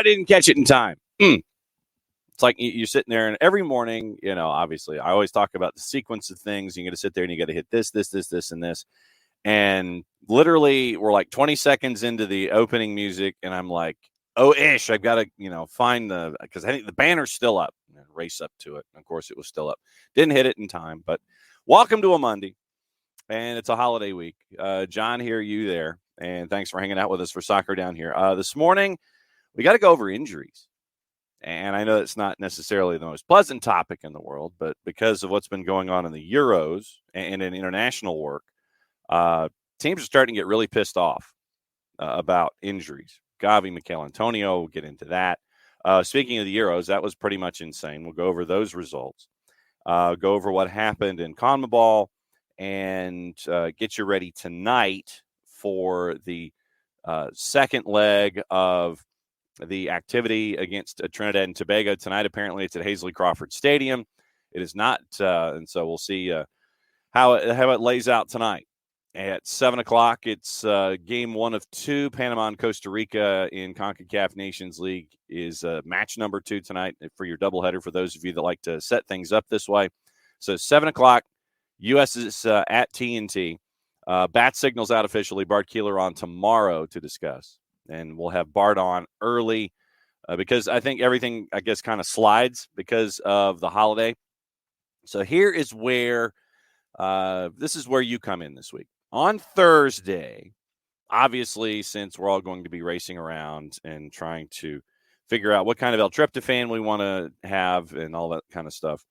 didn't catch it in time. It's like you're sitting there, and every morning, obviously, I always talk about the sequence of things. You got to sit there, and you got to hit this, and this. And literally, we're like 20 seconds into the opening music, and I'm like, oh-ish, I've got to, find because I think the banner's still up. And race up to it. And of course, it was still up. Didn't hit it in time, but welcome to a Monday, and it's a holiday week. John here, you there, and thanks for hanging out with us for Soccer Down here. This morning, we got to go over injuries. And I know it's not necessarily the most pleasant topic in the world, but because of what's been going on in the Euros and in international work, teams are starting to get really pissed off about injuries. Gavi, Mikel Antonio, we'll get into that. Speaking of the Euros, that was pretty much insane. We'll go over those results, go over what happened in CONMEBOL, and get you ready tonight for the second leg of the activity against Trinidad and Tobago. Tonight, apparently, it's at Hazley Crawford Stadium. It is not, and so we'll see how it lays out tonight. At 7 o'clock, it's game 1 of 2. Panama and Costa Rica in CONCACAF Nations League is match number 2 tonight for your doubleheader, for those of you that like to set things up this way. So 7 o'clock, U.S. is at TNT. Bat signals out officially. Bart Keeler on tomorrow to discuss. And we'll have Bart on early because I think everything, I guess, kind of slides because of the holiday. So here is where this is where you come in this week. On Thursday, obviously, since we're all going to be racing around and trying to figure out what kind of El Tryptophan we want to have and all that kind of stuff,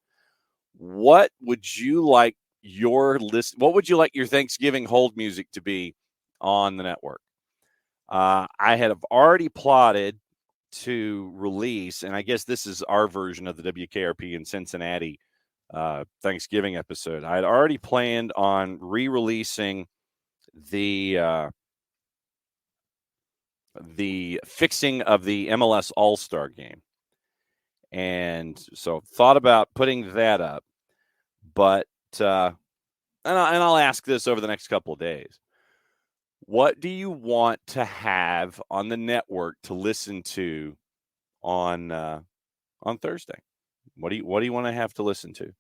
what would you like your list? What would you like your Thanksgiving hold music to be on the network? I have already plotted to release, and I guess this is our version of the WKRP in Cincinnati Thanksgiving episode. I had already planned on re-releasing the fixing of the MLS All-Star game. And so thought about putting that up, but and I'll ask this over the next couple of days. What do you want to have on the network to listen to on Thursday? What do you want to have to listen to?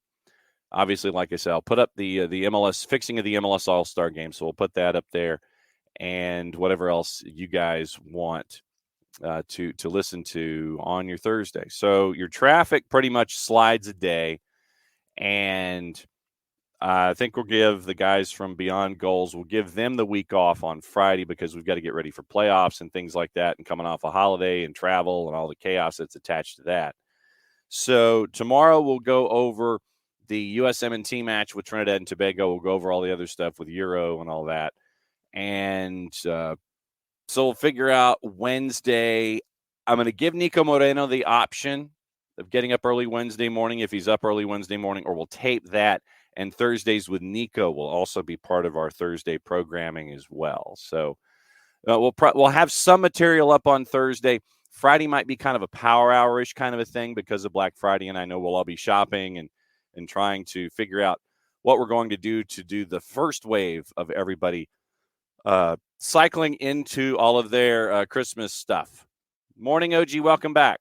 Obviously, like I said, I'll put up the MLS fixing of the MLS All-Star game, so we'll put that up there, and whatever else you guys want to listen to on your Thursday. So your traffic pretty much slides a day, and I think we'll give the guys from Beyond Goals, we'll give them the week off on Friday because we've got to get ready for playoffs and things like that, and coming off a holiday and travel and all the chaos that's attached to that. So tomorrow we'll go over the USM&T match with Trinidad and Tobago. We'll go over all the other stuff with Euro and all that. And so we'll figure out Wednesday. I'm going to give Nico Moreno the option of getting up early Wednesday morning if he's up early Wednesday morning, or we'll tape that. And Thursdays with Nico will also be part of our Thursday programming as well. So we'll have some material up on Thursday. Friday might be kind of a power hour-ish kind of a thing because of Black Friday, and I know we'll all be shopping and trying to figure out what we're going to do the first wave of everybody cycling into all of their Christmas stuff. Morning, OG. Welcome back.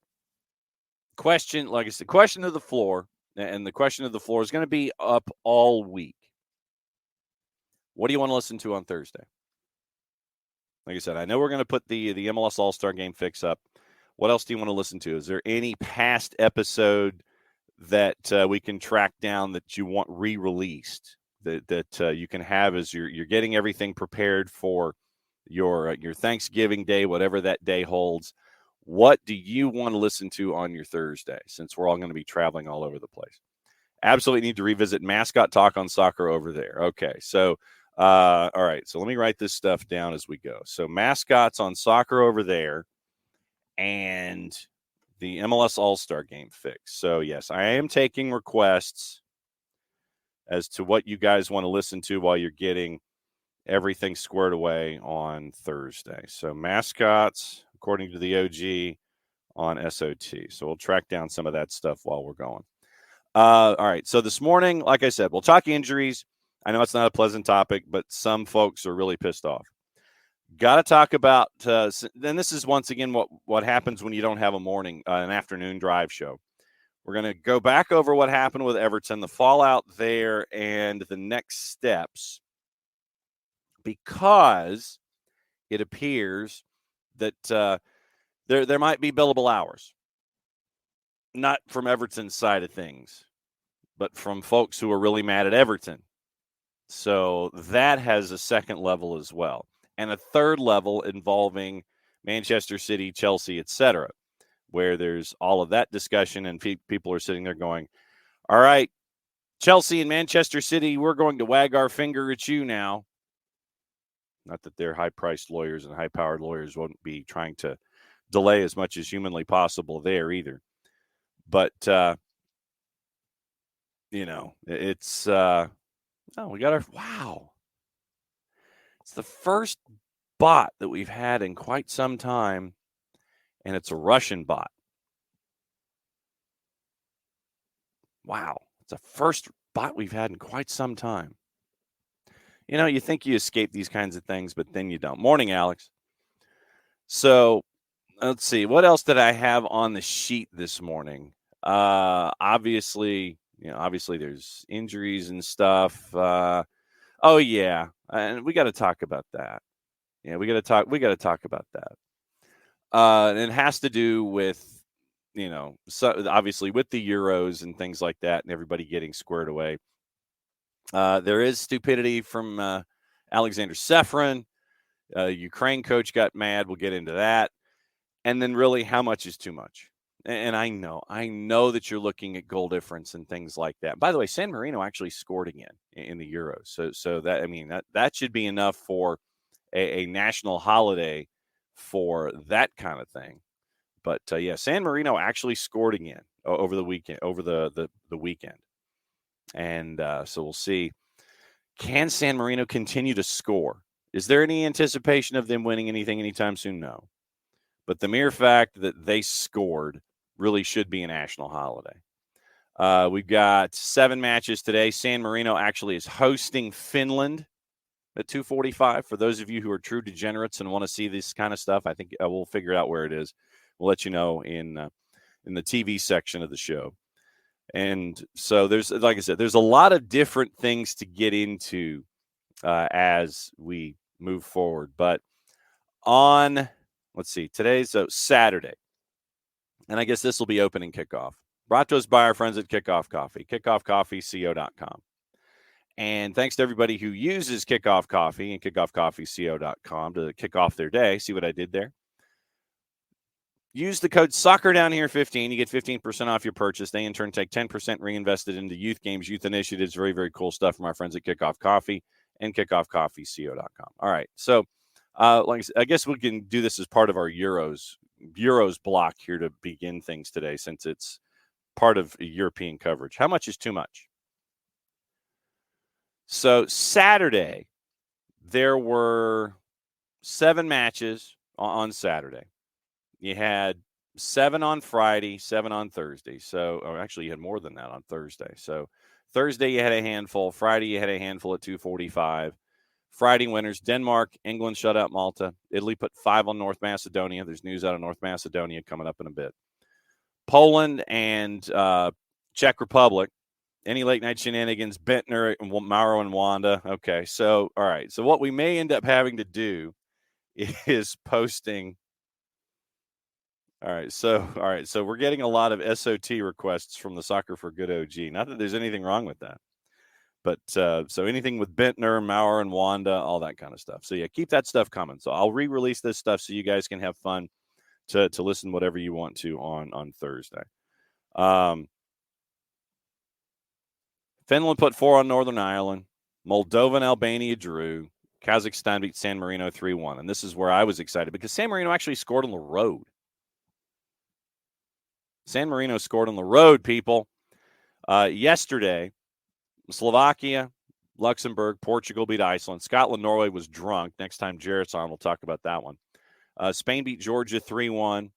Question, like I said, question of the floor. And the question of the floor is going to be up all week. What do you want to listen to on Thursday? Like I said, I know we're going to put the MLS All-Star Game fix up. What else do you want to listen to? Is there any past episode that we can track down that you want re-released that you can have as you're getting everything prepared for your Thanksgiving Day, whatever that day holds? What do you want to listen to on your Thursday, since we're all going to be traveling all over the place? Absolutely need to revisit Mascot Talk on Soccer over there. Okay, so all right, so let me write this stuff down as we go. So Mascots on Soccer over there, and the MLS All-Star Game fix. So yes, I am taking requests as to what you guys want to listen to while you're getting everything squared away on Thursday. So Mascots, according to the OG, on SOT. So we'll track down some of that stuff while we're going. All right. So this morning, like I said, we'll talk injuries. I know it's not a pleasant topic, but some folks are really pissed off. Got to talk about, then this is once again what happens when you don't have an afternoon drive show. We're going to go back over what happened with Everton, the fallout there, and the next steps, because it appears that there might be billable hours, not from Everton's side of things, but from folks who are really mad at Everton. So that has a second level as well, and a third level involving Manchester City, Chelsea, etc., where there's all of that discussion, and people are sitting there going, all right, Chelsea and Manchester City, we're going to wag our finger at you now. Not that they're high-priced lawyers and high-powered lawyers won't be trying to delay as much as humanly possible there either. But, it's we got wow. It's the first bot that we've had in quite some time, and it's a Russian bot. Wow. It's the first bot we've had in quite some time. You think you escape these kinds of things, but then you don't. Morning, Alex. So let's see. What else did I have on the sheet this morning? Obviously there's injuries and stuff. Oh yeah. And we got to talk about that. Yeah, we got to talk about that. And it has to do with, obviously with the Euros and things like that and everybody getting squared away. There is stupidity from Alexander Sefrin. Ukraine coach got mad. We'll get into that. And then really, how much is too much? And I know that you're looking at goal difference and things like that. By the way, San Marino actually scored again in the Euros. So that should be enough for a national holiday for that kind of thing. But San Marino actually scored again over the weekend, and so we'll see. Can San Marino continue to score? Is there any anticipation of them winning anything anytime soon? No. But the mere fact that they scored really should be a national holiday. We've got 7 matches today. San Marino actually is hosting Finland at 2:45. For those of you who are true degenerates and want to see this kind of stuff, I think we'll figure out where it is. We'll let you know in the TV section of the show. And so there's, like I said, there's a lot of different things to get into as we move forward. But let's see, today's Saturday, and I guess this will be opening kickoff. Brought to us by our friends at Kickoff Coffee, kickoffcoffeeco.com. And thanks to everybody who uses Kickoff Coffee and kickoffcoffeeco.com to kick off their day. See what I did there? Use the code SoccerDownHere15. You get 15% off your purchase. They, in turn, take 10% reinvested into youth games, youth initiatives. Very, very cool stuff from our friends at Kickoff Coffee and kickoffcoffeeco.com. All right. So, I guess we can do this as part of our Euros block here to begin things today, since it's part of European coverage. How much is too much? So, Saturday, there were 7 matches on Saturday. You had 7 on Friday, 7 on Thursday. So, actually, you had more than that on Thursday. So, Thursday, you had a handful. Friday, you had a handful at 2:45. Friday winners: Denmark, England shut out Malta. Italy put 5 on North Macedonia. There's news out of North Macedonia coming up in a bit. Poland and Czech Republic. Any late night shenanigans? Bentner, Mauro, and Wanda. Okay, so all right. So what we may end up having to do is posting. All right, so we're getting a lot of SOT requests from the Soccer for Good OG. Not that there's anything wrong with that, but so anything with Bentner, Maurer, and Wanda, all that kind of stuff. So yeah, keep that stuff coming. So I'll re-release this stuff so you guys can have fun to listen whatever you want to on Thursday. Finland put 4 on Northern Ireland. Moldova and Albania drew. Kazakhstan beat San Marino 3-1. And this is where I was excited because San Marino actually scored on the road. San Marino scored on the road, people. Yesterday, Slovakia, Luxembourg, Portugal beat Iceland. Scotland, Norway was drunk. Next time Jarrett's on, we'll talk about that one. Spain beat Georgia 3-1.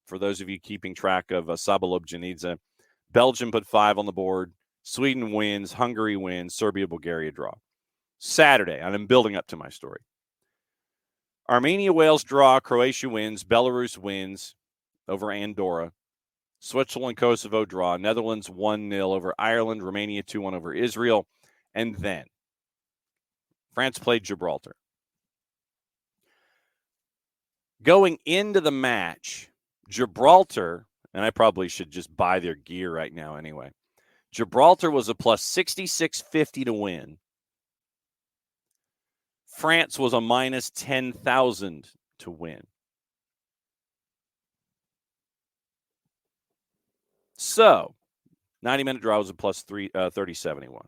For those of you keeping track of Sabalob Janidze. Belgium put 5 on the board. Sweden wins. Hungary wins. Serbia, Bulgaria draw. Saturday, and I'm building up to my story. Armenia, Wales draw. Croatia wins. Belarus wins over Andorra. Switzerland, Kosovo draw. Netherlands 1-0 over Ireland. Romania 2-1 over Israel. And then France played Gibraltar. Going into the match, Gibraltar, and I probably should just buy their gear right now anyway. Gibraltar was a plus 66.50 to win. France was a minus 10,000 to win. So, 90-minute draw was a plus 30.71.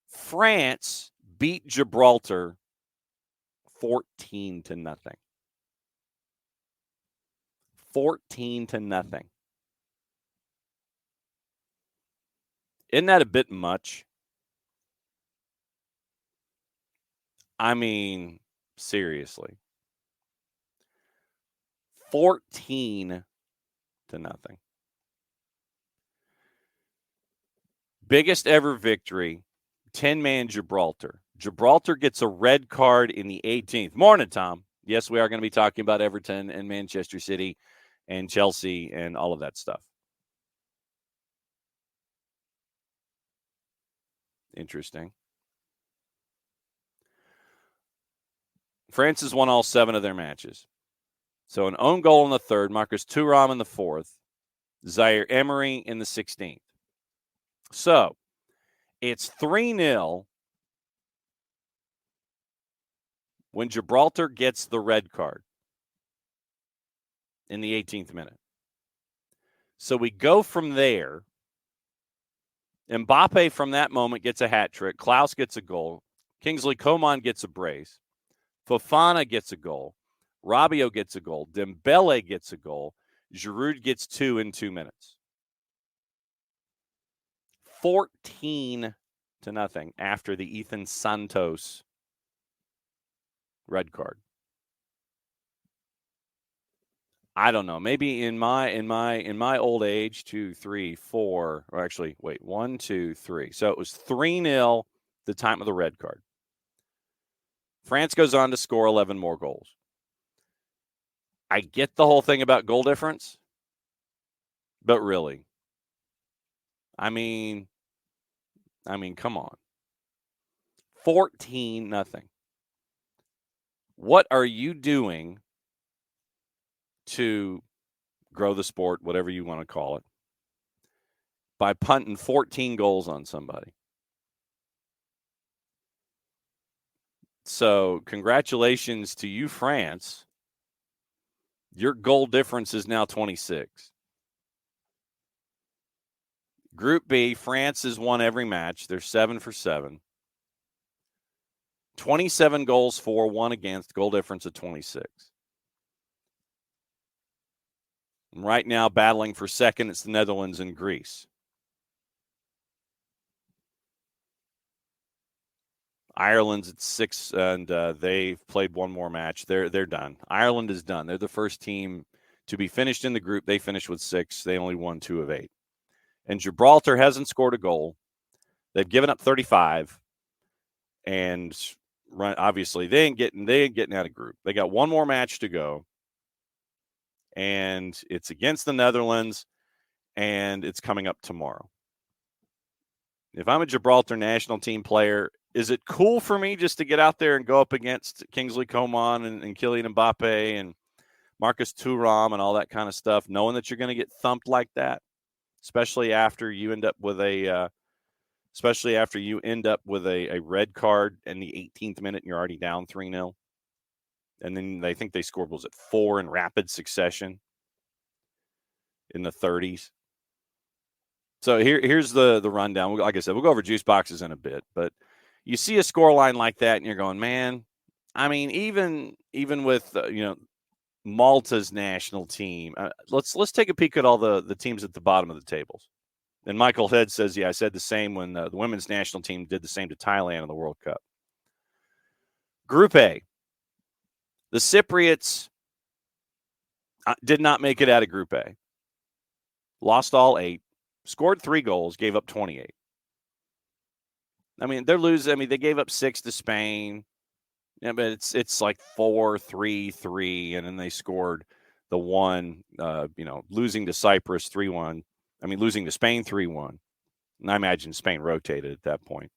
France beat Gibraltar 14-0. 14-0. Isn't that a bit much? I mean, seriously. 14-0. Biggest ever victory, 10-man Gibraltar. Gibraltar gets a red card in the 18th. Morning, Tom. Yes, we are going to be talking about Everton and Manchester City and Chelsea and all of that stuff. Interesting. France has won all 7 of their matches. So an own goal in the 3rd, Marcus Thuram in the 4th, Zaire Emery in the 16th. So it's 3-0 when Gibraltar gets the red card in the 18th minute. So we go from there. Mbappe from that moment gets a hat trick. Klaus gets a goal. Kingsley Coman gets a brace. Fofana gets a goal. Rabiot gets a goal. Dembele gets a goal. Giroud gets 2 in 2 minutes. 14-0 after the Ethan Santos red card. I don't know. Maybe in my old age, 2, 3, 4, or actually, wait, 1, 2, 3. So it was 3-0 the time of the red card. France goes on to score 11 more goals. I get the whole thing about goal difference, but really, I mean, come on. 14-0. What are you doing to grow the sport, whatever you want to call it, by punting 14 goals on somebody? So congratulations to you, France. Your goal difference is now 26. Group B, France has won every match. They're 7 for 7. 27 goals for, 1 against, goal difference of 26. Right now, battling for second, it's the Netherlands and Greece. Ireland's at 6, and they've played one more match. They're done. Ireland is done. They're the first team to be finished in the group. They finished with 6. They only won 2 of 8. And Gibraltar hasn't scored a goal. They've given up 35, and obviously they ain't getting out of group. They got one more match to go, and it's against the Netherlands, and it's coming up tomorrow. If I'm a Gibraltar national team player, is it cool for me just to get out there and go up against Kingsley Coman and Kylian Mbappe and Marcus Thuram and all that kind of stuff, knowing that you're going to get thumped like that, especially after you end up with a red card in the 18th minute and you're already down 3-0? And then they think they scored, was it 4 in rapid succession in the 30s? So here's the rundown. Like I said, we'll go over juice boxes in a bit, but you see a scoreline like that and you're going, man, I mean, even with Malta's national team, let's take a peek at all the teams at the bottom of the tables. And Michael Head says, yeah, I said the same when the women's national team did the same to Thailand in the World Cup. Group A, the Cypriots did not make it out of Group A. Lost all 8, scored 3 goals, gave up 28. I mean, they're losing. I mean, they gave up 6 to Spain. Yeah, but it's like 4-3-3, and then they scored the one, losing to Cyprus 3-1. I mean, losing to Spain 3-1. And I imagine Spain rotated at that point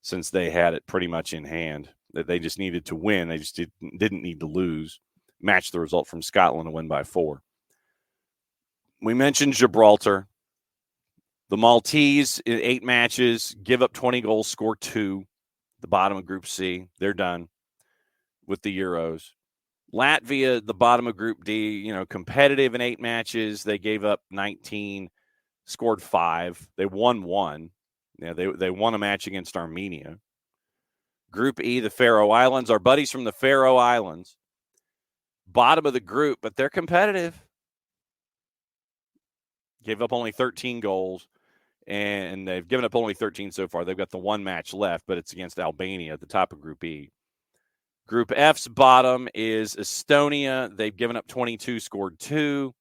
since they had it pretty much in hand. That they just needed to win. They just didn't need to lose. Match the result from Scotland and win by 4. We mentioned Gibraltar. The Maltese in 8 matches give up 20 goals, score 2. The bottom of Group C. They're done with the Euros. Latvia, the bottom of Group D, competitive in 8 matches. They gave up 19, scored 5. They won 1. They won a match against Armenia. Group E, the Faroe Islands. Our buddies from the Faroe Islands. Bottom of the group, but they're competitive. Gave up only 13 goals, and they've given up only 13 so far. They've got the 1 match left, but it's against Albania at the top of Group E. Group F's bottom is Estonia. They've given up 22, scored 2.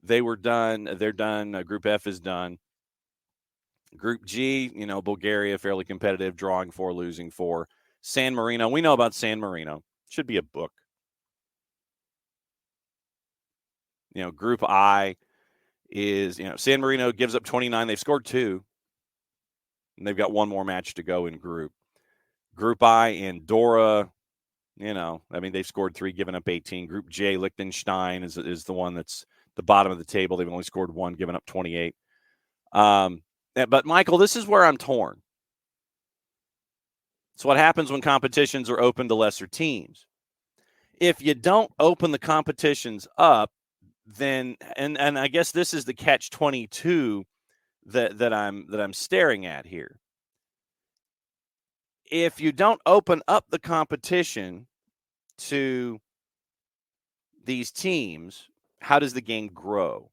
They were done. They're done. Group F is done. Group G, Bulgaria, fairly competitive, drawing 4, losing 4. San Marino, we know about San Marino. Should be a book. Group I is, San Marino gives up 29. They've scored 2. And they've got 1 more match to go in group. Group I, Andorra, they've scored 3, given up 18. Group J, Liechtenstein is the one that's the bottom of the table. They've only scored 1, given up 28. But, Michael, this is where I'm torn. It's what happens when competitions are open to lesser teams. If you don't open the competitions up, then and I guess this is the catch-22 that I'm staring at here. If you don't open up the competition to these teams, how does the game grow?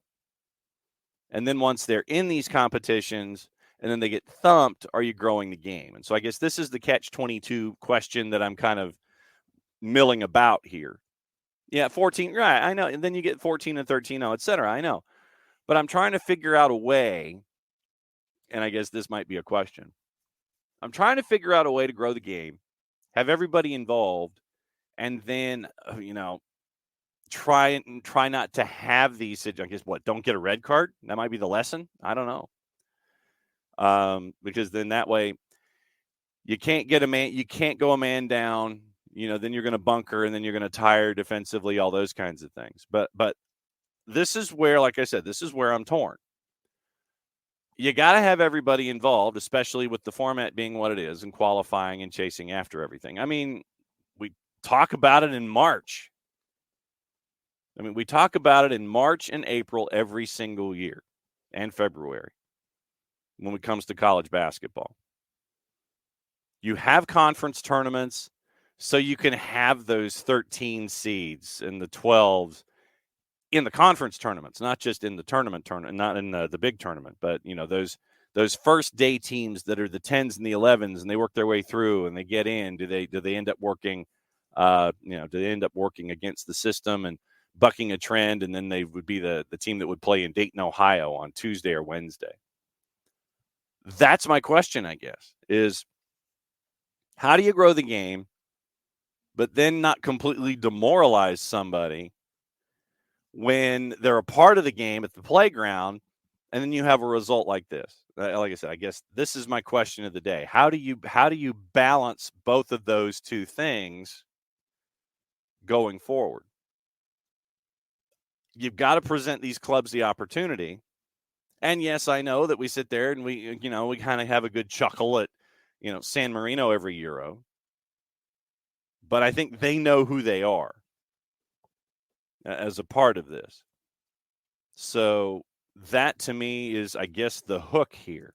And then once they're in these competitions and then they get thumped, are you growing the game? And so I guess this is the catch-22 question that I'm kind of milling about here. Yeah, 14, right, I know. And then you get 14 and 13, et cetera, I know. But I'm trying to figure out a way, and I guess this might be a question. I'm trying to figure out a way to grow the game, have everybody involved, and then, try not to have these, I guess, don't get a red card? That might be the lesson. I don't know. Because then that way you can't go a man down, then you're going to bunker and then you're going to tire defensively, all those kinds of things. But this is where, like I said, this is where I'm torn. You got to have everybody involved, especially with the format being what it is and qualifying and chasing after everything. I mean, we talk about it in March. We talk about it in March and April every single year, and February when it comes to college basketball. You have conference tournaments so you can have those 13 seeds and the 12s in the conference tournaments, not just in the tournament, not in the big tournament, but those first day teams that are the 10s and the 11s and they work their way through and they get in. Do they end up working? Do they end up working against the system and bucking a trend, and then they would be the team that would play in Dayton, Ohio on Tuesday or Wednesday? That's my question, I guess, is how do you grow the game, but then not completely demoralize somebody when they're a part of the game at the playground, and then you have a result like this? Like I said, I guess this is my question of the day. How do you balance both of those two things going forward? You've got to present these clubs the opportunity. And yes, I know that we sit there and we kind of have a good chuckle at, San Marino every Euro. But I think they know who they are as a part of this. So that to me is, I guess, the hook here.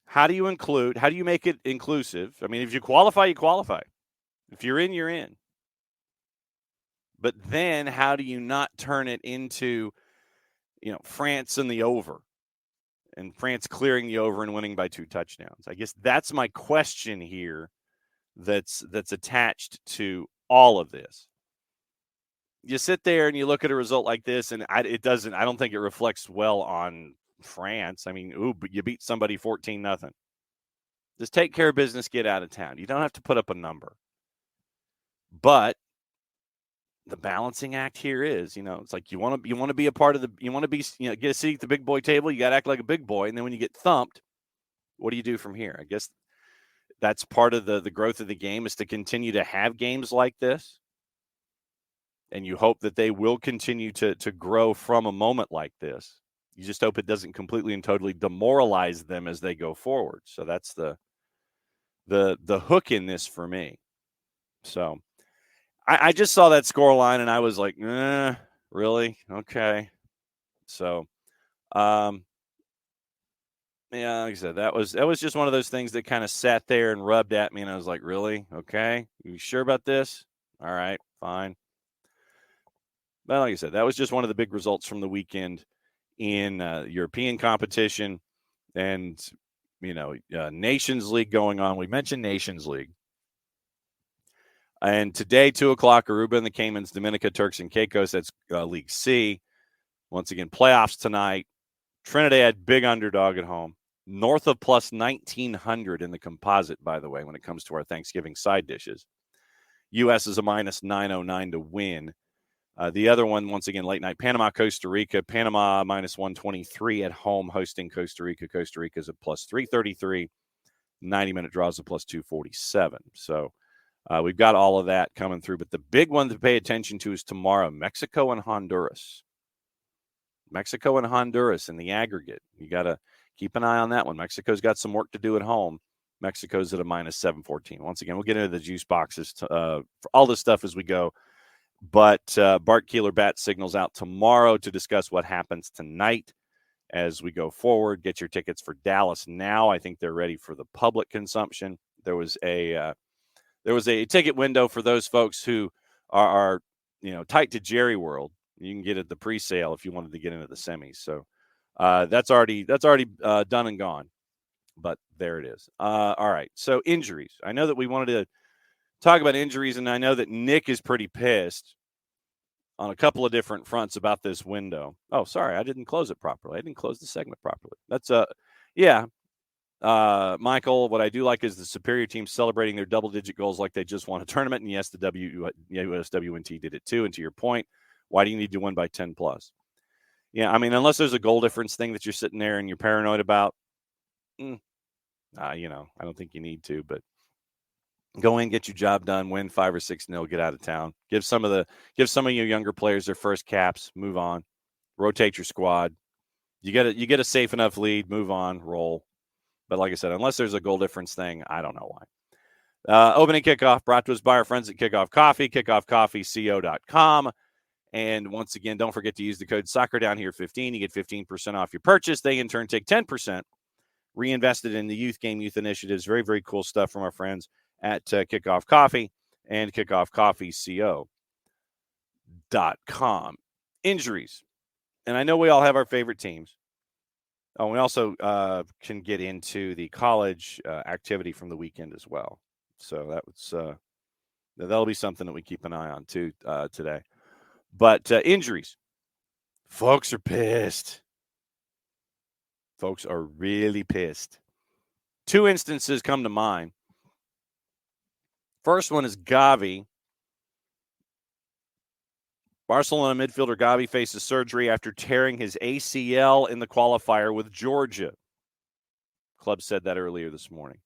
How do you make it inclusive? I mean, if you qualify, you qualify. If you're in, you're in. But then how do you not turn it into, France and the over, and France clearing the over and winning by 2 touchdowns? I guess that's my question here that's attached to all of this. You sit there and you look at a result like this, and I don't think it reflects well on France. I mean, but you beat somebody 14-0. Just take care of business, get out of town. You don't have to put up a number. But the balancing act here is, it's like you want to be a part of get a seat at the big boy table. You got to act like a big boy. And then when you get thumped, what do you do from here? I guess that's part of the growth of the game, is to continue to have games like this. And you hope that they will continue to grow from a moment like this. You just hope it doesn't completely and totally demoralize them as they go forward. So that's the hook in this for me. So I just saw that score line and I was like, really? Okay. So, yeah, like I said, that was just one of those things that kind of sat there and rubbed at me, and I was like, really? Okay. You sure about this? All right, fine. But like I said, that was just one of the big results from the weekend in European competition, and Nations League going on. We mentioned Nations League. And today, 2:00, Aruba and the Caymans, Dominica, Turks and Caicos. That's League C. Once again, playoffs tonight. Trinidad, big underdog at home. North of plus 1,900 in the composite, by the way, when it comes to our Thanksgiving side dishes. U.S. is a minus 909 to win. The other one, once again, late night, Panama, Costa Rica. Panama minus 123 at home hosting Costa Rica. Costa Rica is a plus 333. 90-minute draws a plus 247. So we've got all of that coming through. But the big one to pay attention to is tomorrow, Mexico and Honduras. Mexico and Honduras in the aggregate. You got to keep an eye on that one. Mexico's got some work to do at home. Mexico's at a minus 714. Once again, we'll get into the juice boxes for all this stuff as we go. But Bart Keeler bat signals out tomorrow to discuss what happens tonight as we go forward. Get your tickets for Dallas now. I think they're ready for the public consumption. There was a ticket window for those folks who are tight to Jerry World. You can get it at the pre-sale if you wanted to get into the semis. So that's already done and gone. But there it is. All right. So injuries. I know that we wanted to talk about injuries, and I know that Nick is pretty pissed on a couple of different fronts about this window. Oh, sorry, I didn't close it properly. I didn't close the segment properly. That's Michael, what I do like is the superior team celebrating their double-digit goals like they just won a tournament. And yes, the USWNT did it too. And to your point, why do you need to win by 10 plus? Yeah, I mean, unless there's a goal difference thing that you're sitting there and you're paranoid about, I don't think you need to. But go in, get your job done, win 5 or 6-0, get out of town. Give some of your younger players their first caps, move on, rotate your squad. You get a safe enough lead, move on, roll. But like I said, unless there's a goal difference thing, I don't know why. Opening kickoff brought to us by our friends at Kickoff Coffee, kickoffcoffeeco.com. And once again, don't forget to use the code SoccerDownHere15. You get 15% off your purchase. They in turn take 10%, reinvested in the youth game, youth initiatives. Very, very cool stuff from our friends at Kickoff Coffee and kickoffcoffeeco.com. Injuries. And I know we all have our favorite teams. Oh, we also can get into the college activity from the weekend as well. So that'll be something that we keep an eye on too today. But injuries. Folks are pissed. Folks are really pissed. 2 instances come to mind. First one is Gavi. Barcelona midfielder Gavi faces surgery after tearing his ACL in the qualifier with Georgia. Club said that earlier this morning.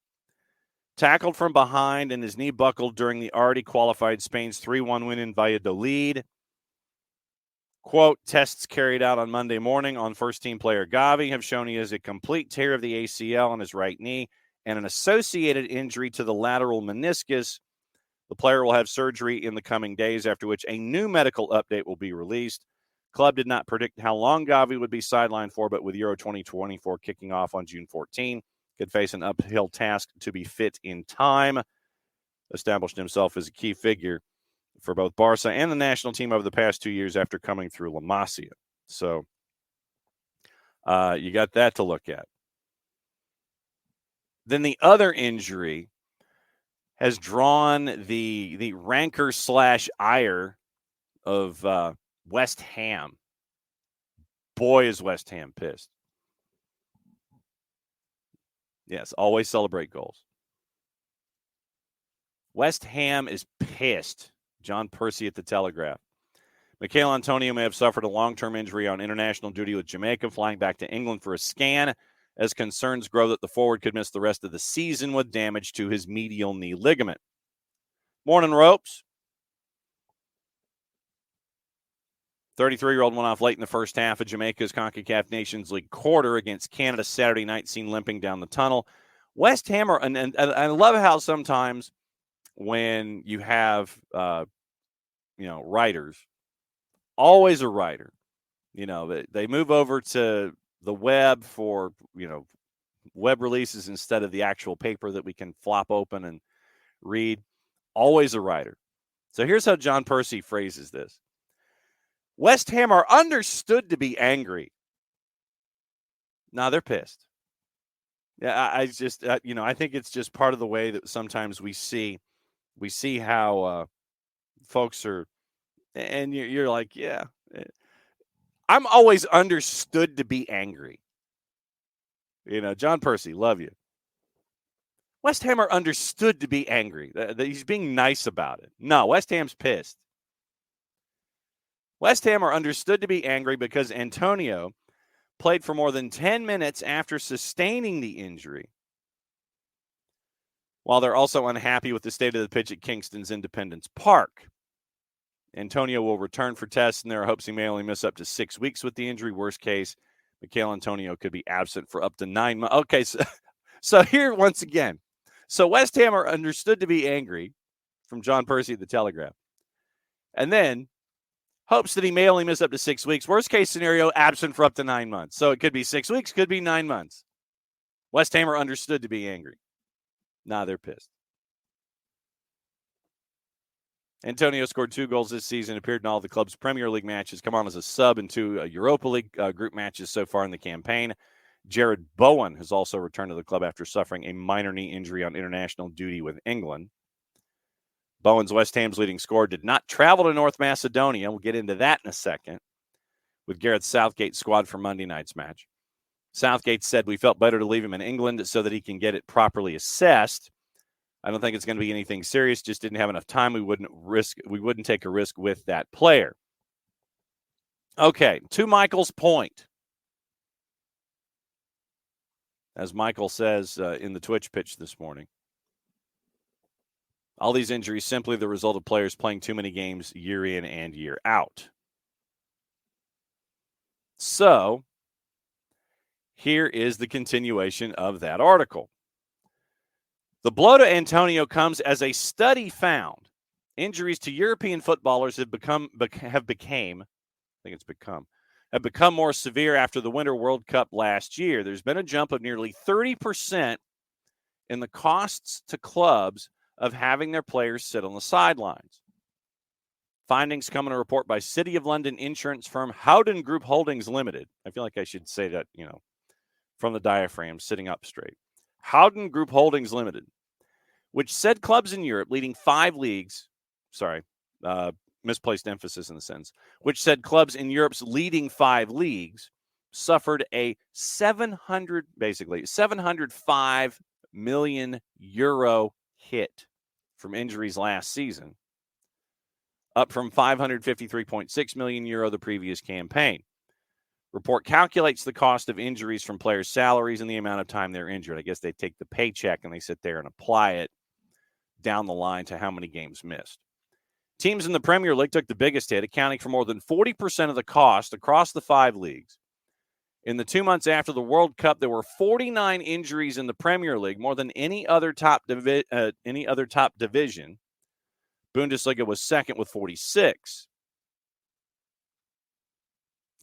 Tackled from behind and his knee buckled during the already qualified Spain's 3-1 win in Valladolid. Quote, tests carried out on Monday morning on first-team player Gavi have shown he has a complete tear of the ACL on his right knee and an associated injury to the lateral meniscus. The player will have surgery in the coming days, after which a new medical update will be released. Club did not predict how long Gavi would be sidelined for, but with Euro 2024 kicking off on June 14, could face an uphill task to be fit in time. Established himself as a key figure for both Barca and the national team over the past 2 years after coming through La Masia. So you got that to look at. Then the other injury has drawn the rancor / ire of West Ham. Boy, is West Ham pissed. Yes, always celebrate goals. West Ham is pissed. John Percy at the Telegraph. Michail Antonio may have suffered a long-term injury on international duty with Jamaica, flying back to England for a scan, as concerns grow that the forward could miss the rest of the season with damage to his medial knee ligament. Morning, Ropes. 33-year-old went off late in the first half of Jamaica's CONCACAF Nations League quarter against Canada Saturday night, seen limping down the tunnel. West Ham are, and I love how sometimes when you have, writers, always a writer, they move over to the web for, web releases instead of the actual paper that we can flop open and read. Always a writer. So here's how John Percy phrases this. West Ham are understood to be angry. Nah, they're pissed. Yeah, I just, I think it's just part of the way that sometimes we see how folks are, and you're like, yeah, I'm always understood to be angry. John Percy, love you. West Ham are understood to be angry. He's being nice about it. No, West Ham's pissed. West Ham are understood to be angry because Antonio played for more than 10 minutes after sustaining the injury, while they're also unhappy with the state of the pitch at Kingston's Independence Park. Antonio will return for tests, and there are hopes he may only miss up to 6 weeks with the injury. Worst case, Michail Antonio could be absent for up to 9 months. Okay, so here once again. So West Ham are understood to be angry, from John Percy at the Telegraph. And then hopes that he may only miss up to 6 weeks. Worst case scenario, absent for up to 9 months. So it could be 6 weeks, could be 9 months. West Ham are understood to be angry. Nah, they're pissed. Antonio scored 2 goals this season, appeared in all the club's Premier League matches, come on as a sub in 2 Europa League group matches so far in the campaign. Jared Bowen has also returned to the club after suffering a minor knee injury on international duty with England. Bowen's West Ham's leading scorer did not travel to North Macedonia. We'll get into that in a second with Gareth Southgate's squad for Monday night's match. Southgate said we felt better to leave him in England so that he can get it properly assessed. I don't think it's going to be anything serious. Just didn't have enough time. We wouldn't take a risk with that player. Okay, to Michael's point. As Michael says in the Twitch pitch this morning, all these injuries simply the result of players playing too many games year in and year out. So, here is the continuation of that article. The blow to Antonio comes as a study found injuries to European footballers have become more severe after the Winter World Cup last year. There's been a jump of nearly 30% in the costs to clubs of having their players sit on the sidelines. Findings come in a report by City of London insurance firm Howden Group Holdings Limited. I feel like I should say that, from the diaphragm, sitting up straight. Howden Group Holdings Limited, which said clubs in Europe leading 5 leagues, misplaced emphasis in the sentence, which said clubs in Europe's leading 5 leagues suffered a 705 million euro hit from injuries last season, up from 553.6 million euro the previous campaign. Report calculates the cost of injuries from players' salaries and the amount of time they're injured. I guess they take the paycheck and they sit there and apply it down the line to how many games missed. Teams in the Premier League took the biggest hit, accounting for more than 40% of the cost across the 5 leagues. In the 2 months after the World Cup, there were 49 injuries in the Premier League, more than any other top division. Bundesliga was second with 46.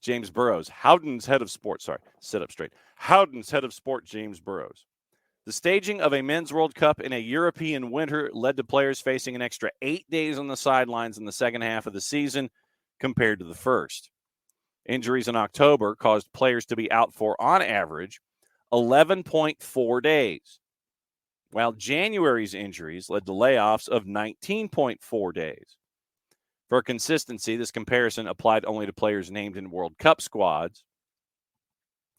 James Burrows, Howden's head of sport. Sit up straight. Howden's head of sport, James Burrows. The staging of a men's World Cup in a European winter led to players facing an extra 8 days on the sidelines in the second half of the season compared to the first. Injuries in October caused players to be out for, on average, 11.4 days, while January's injuries led to layoffs of 19.4 days. For consistency, this comparison applied only to players named in World Cup squads.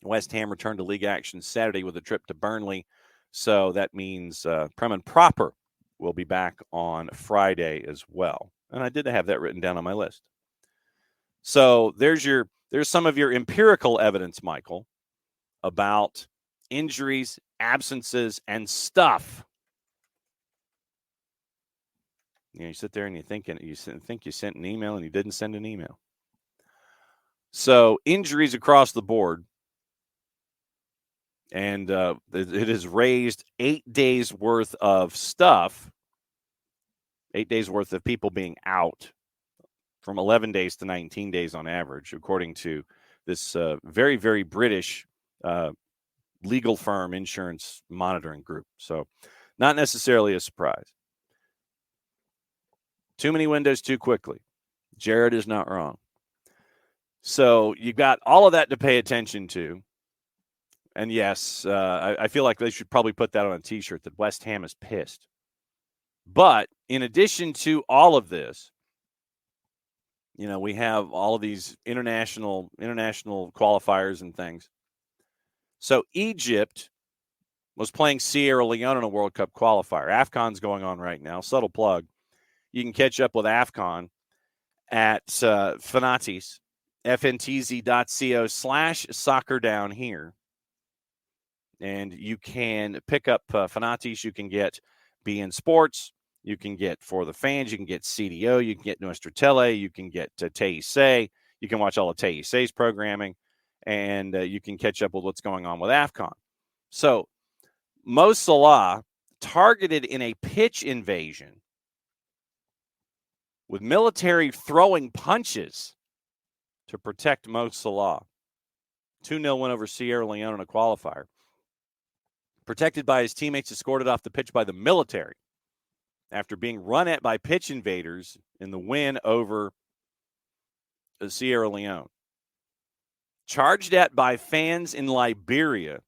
West Ham returned to league action Saturday with a trip to Burnley So that means Prem and Proper will be back on Friday as well. And I did have that written down on my list. So there's some of your empirical evidence, Michael, about injuries, absences, and stuff. You sit there and you think you sent an email and you didn't send an email. So injuries across the board, and it has raised 8 days worth of stuff, 8 days worth of people being out from 11 days to 19 days on average, according to this very, very British legal firm insurance monitoring group. So not necessarily a surprise. Too many windows too quickly. Jared is not wrong. So you've got all of that to pay attention to. And yes, I feel like they should probably put that on a T-shirt that West Ham is pissed. But in addition to all of this, we have all of these international qualifiers and things. So Egypt was playing Sierra Leone in a World Cup qualifier. AFCON's going on right now. Subtle plug. You can catch up with AFCON at Fanatiz, fntz.co/soccer down here. And you can pick up Fanatiz. You can get BN Sports. You can get For the Fans. You can get CDO. You can get Nuestra Tele. You can get TIC. You can watch all of TIC's programming. And you can catch up with what's going on with AFCON. So Mo Salah targeted in a pitch invasion with military throwing punches to protect Mo Salah. 2-0 win over Sierra Leone in a qualifier. Protected by his teammates, escorted off the pitch by the military after being run at by pitch invaders in the win over Sierra Leone. Charged at by fans in Liberia.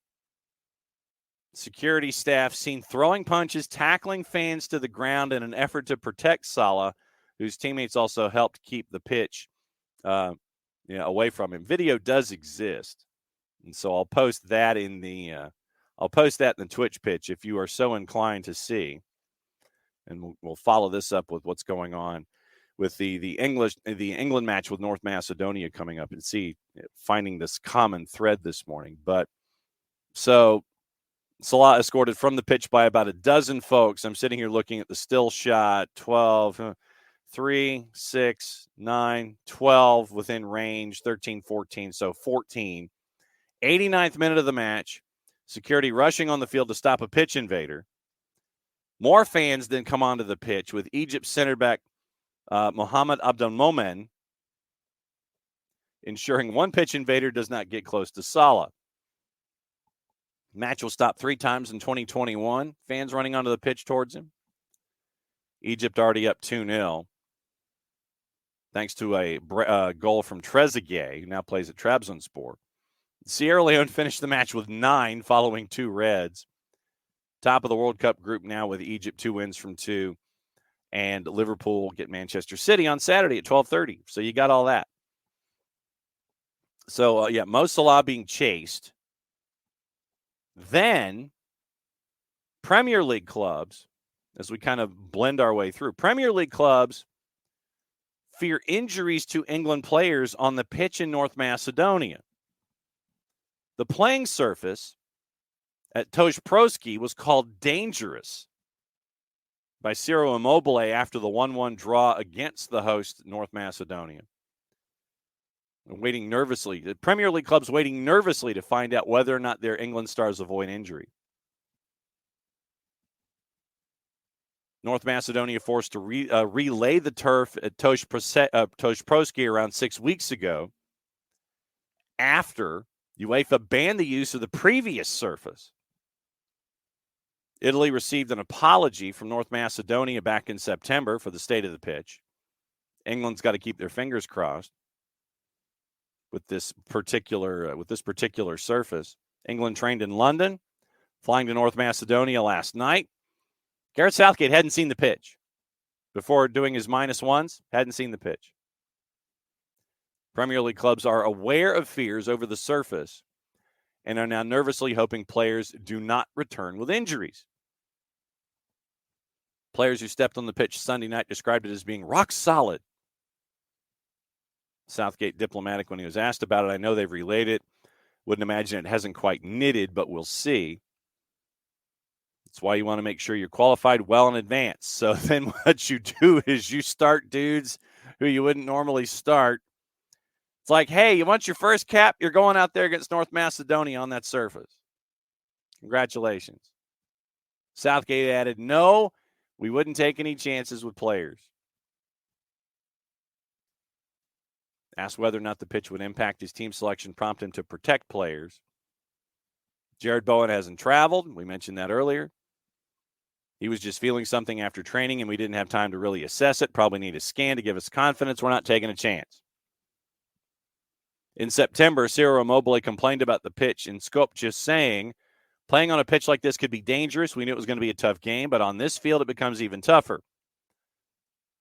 Security staff seen throwing punches, tackling fans to the ground in an effort to protect Salah, whose teammates also helped keep the pitch away from him. Video does exist, and so I'll post that in the Twitch pitch if you are so inclined to see, and we'll follow this up with what's going on with the England match with North Macedonia coming up and see finding this common thread this morning. But so Salah escorted from the pitch by about a dozen folks. I'm sitting here looking at the still shot. 12, 3, 6, 9, 12 within range, 13, 14. So 14. 89th minute of the match. Security rushing on the field to stop a pitch invader. More fans then come onto the pitch with Egypt center back Mohamed Abdelmomen ensuring one pitch invader does not get close to Salah. Match will stop 3 times in 2021. Fans running onto the pitch towards him. Egypt already up 2-0. Thanks to a goal from Trezeguet, who now plays at Trabzonspor. Sierra Leone finished the match with 9 following 2 reds. Top of the World Cup group now with Egypt, 2 wins from 2. And Liverpool get Manchester City on Saturday at 12:30. So you got all that. So, Mo Salah being chased. Then Premier League clubs, as we kind of blend our way through, Premier League clubs fear injuries to England players on the pitch in North Macedonia. The playing surface at Toshproski was called dangerous by Ciro Immobile after the 1-1 draw against the host North Macedonia. Waiting nervously. The Premier League clubs waiting nervously to find out whether or not their England stars avoid injury. North Macedonia forced to relay the turf at Toshproski around 6 weeks ago after UEFA banned the use of the previous surface. Italy received an apology from North Macedonia back in September for the state of the pitch. England's got to keep their fingers crossed with this particular surface. England trained in London, flying to North Macedonia last night. Gareth Southgate hadn't seen the pitch before doing his -1s, hadn't seen the pitch. Premier League clubs are aware of fears over the surface and are now nervously hoping players do not return with injuries. Players who stepped on the pitch Sunday night described it as being rock solid. Southgate diplomatic when he was asked about it. I know they've relayed it. Wouldn't imagine it hasn't quite knitted, but we'll see. That's why you want to make sure you're qualified well in advance. So then what you do is you start dudes who you wouldn't normally start. It's like, hey, you want your first cap? You're going out there against North Macedonia on that surface. Congratulations. Southgate added, no, we wouldn't take any chances with players. Asked whether or not the pitch would impact his team selection, prompt him to protect players. Jared Bowen hasn't traveled. We mentioned that earlier. He was just feeling something after training, and we didn't have time to really assess it. Probably need a scan to give us confidence. We're not taking a chance. In September, Ciro Immobile complained about the pitch in Skopje, saying, playing on a pitch like this could be dangerous. We knew it was going to be a tough game, but on this field, it becomes even tougher.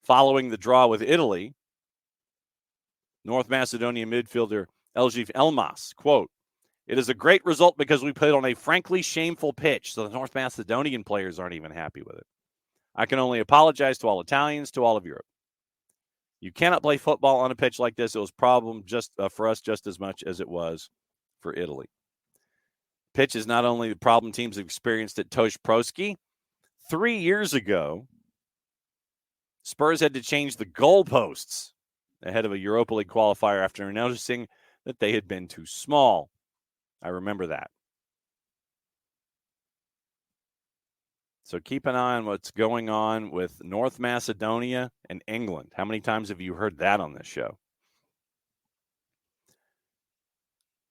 Following the draw with Italy, North Macedonia midfielder Eljif Elmas, quote, it is a great result because we played on a frankly shameful pitch, so the North Macedonian players aren't even happy with it. I can only apologize to all Italians, to all of Europe. You cannot play football on a pitch like this. It was a problem just for us just as much as it was for Italy. Pitch is not only the problem teams have experienced at Tosh Proski. 3 years ago, Spurs had to change the goalposts ahead of a Europa League qualifier after noticing that they had been too small. I remember that. So keep an eye on what's going on with North Macedonia and England. How many times have you heard that on this show?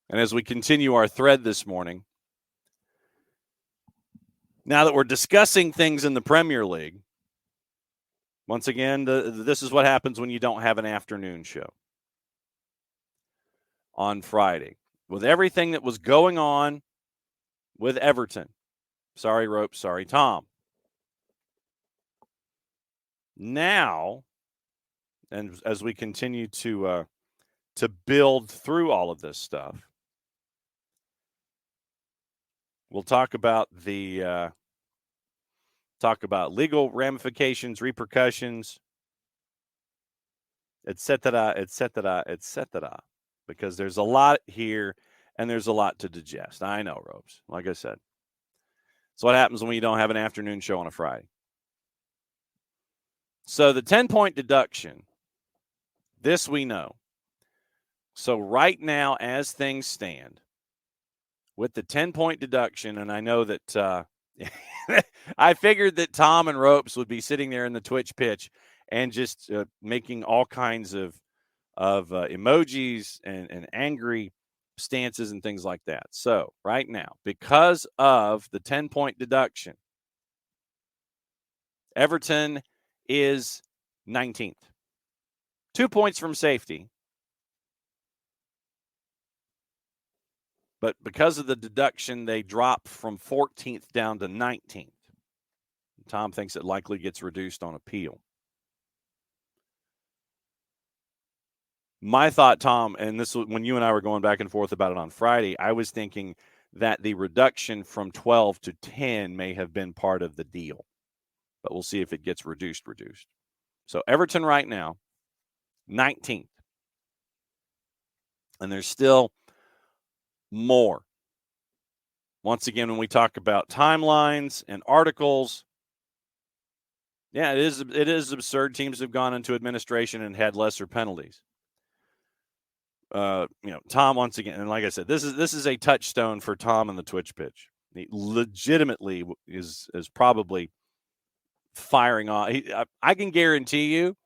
And as we continue our thread this morning, now that we're discussing things in the Premier League, once again, this is what happens when you don't have an afternoon show on Friday. With everything that was going on with Everton. Sorry, Rope. Sorry, Tom. Now, and as we continue to build through all of this stuff, we'll talk about legal ramifications, repercussions, etc., etc., etc. Because there's a lot here, and there's a lot to digest. I know, Ropes. Like I said, it's what happens when you don't have an afternoon show on a Friday. So the 10-point deduction, this we know. So right now, as things stand, with the 10-point deduction, and I know that I figured that Tom and Ropes would be sitting there in the Twitch pitch and just making all kinds of emojis and angry stances and things like that. So right now, because of the 10-point deduction, Everton is 19th. 2 points from safety. But because of the deduction, they drop from 14th down to 19th. Tom thinks it likely gets reduced on appeal. My thought, Tom, and this was when you and I were going back and forth about it on Friday, I was thinking that the reduction from 12 to 10 may have been part of the deal. But we'll see if it gets reduced. So Everton right now, 19th. And there's still more. Once again, when we talk about timelines and articles, yeah, it is absurd. Teams have gone into administration and had lesser penalties. Tom, once again, and like I said, this is a touchstone for Tom in the Twitch pitch. He legitimately is probably firing on. I can guarantee you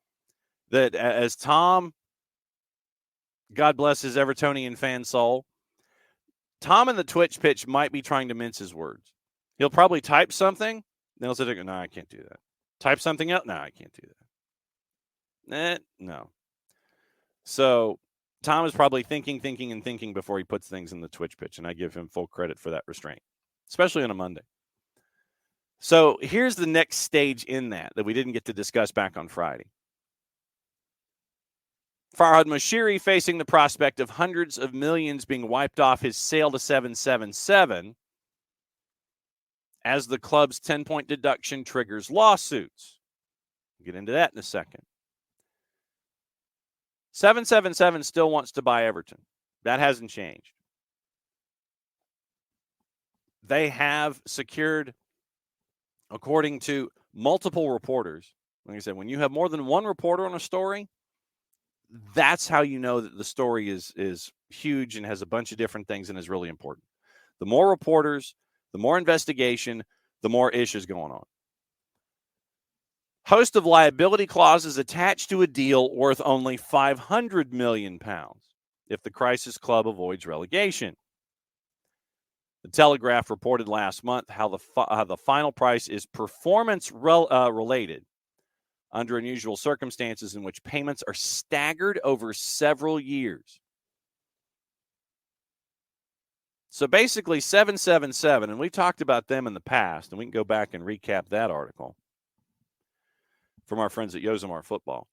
that as Tom, God bless his Evertonian fan soul, Tom in the Twitch pitch might be trying to mince his words. He'll probably type something, then he'll say, no, I can't do that. Type something else, no, I can't do that. No. So Tom is probably thinking before he puts things in the Twitch pitch, and I give him full credit for that restraint, especially on a Monday. So here's the next stage in that we didn't get to discuss back on Friday. Farhad Moshiri facing the prospect of hundreds of millions being wiped off his sale to 777 as the club's 10-point deduction triggers lawsuits. We'll get into that in a second. 777 still wants to buy Everton. That hasn't changed. They have secured, according to multiple reporters, like I said, when you have more than one reporter on a story, that's how you know that the story is huge and has a bunch of different things and is really important. The more reporters, the more investigation, the more issues going on. Host of liability clauses attached to a deal worth only £500 million if the Crisis Club avoids relegation. The Telegraph reported last month how the final price is performance related under unusual circumstances in which payments are staggered over several years. So basically 777, and we've talked about them in the past, and we can go back and recap that article from our friends at Yosemite Football.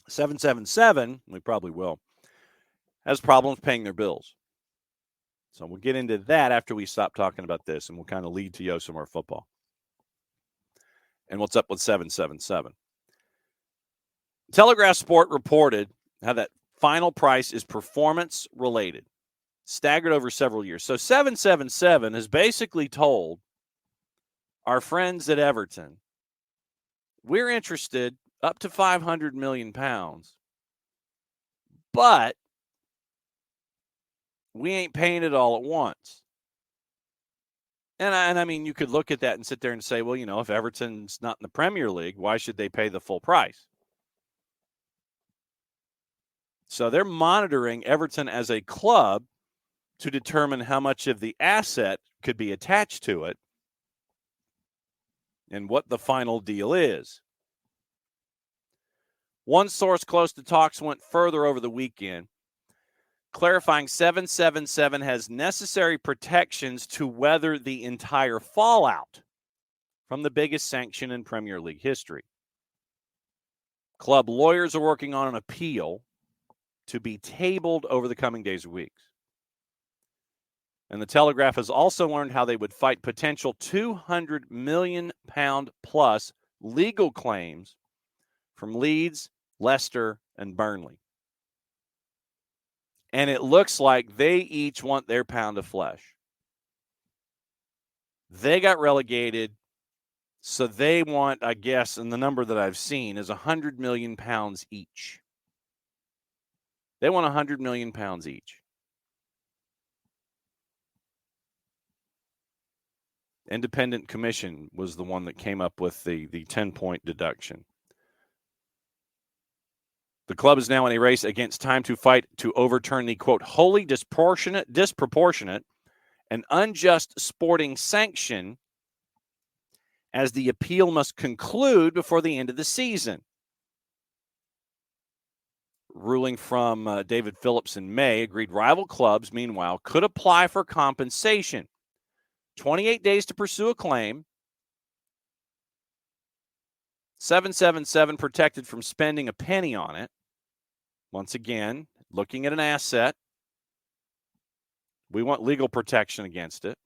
777, we probably will, has problems paying their bills. So we'll get into that after we stop talking about this, and we'll kind of lead to Yosemite Football. And what's up with 777? Telegraph Sport reported how that final price is performance related, staggered over several years. So 777 has basically told our friends at Everton, we're interested up to £500 million, but we ain't paying it all at once. And I mean, you could look at that and sit there and say, well, you know, if Everton's not in the Premier League, why should they pay the full price? So they're monitoring Everton as a club to determine how much of the asset could be attached to it and what the final deal is. One source close to talks went further over the weekend, clarifying 777 has necessary protections to weather the entire fallout from the biggest sanction in Premier League history. Club lawyers are working on an appeal to be tabled over the coming days or weeks. And the Telegraph has also learned how they would fight potential £200 million plus legal claims from Leeds, Leicester, and Burnley. And it looks like they each want their pound of flesh. They got relegated, so they want, I guess, and the number that I've seen is £100 million each. They want £100 million each. Independent Commission was the one that came up with the 10-point deduction. The club is now in a race against time to fight to overturn the, quote, wholly disproportionate, and unjust sporting sanction as the appeal must conclude before the end of the season. Ruling from David Phillips in May agreed rival clubs, meanwhile, could apply for compensation. 28 days to pursue a claim. 777 protected from spending a penny on it. Once again, looking at an asset. We want legal protection against it.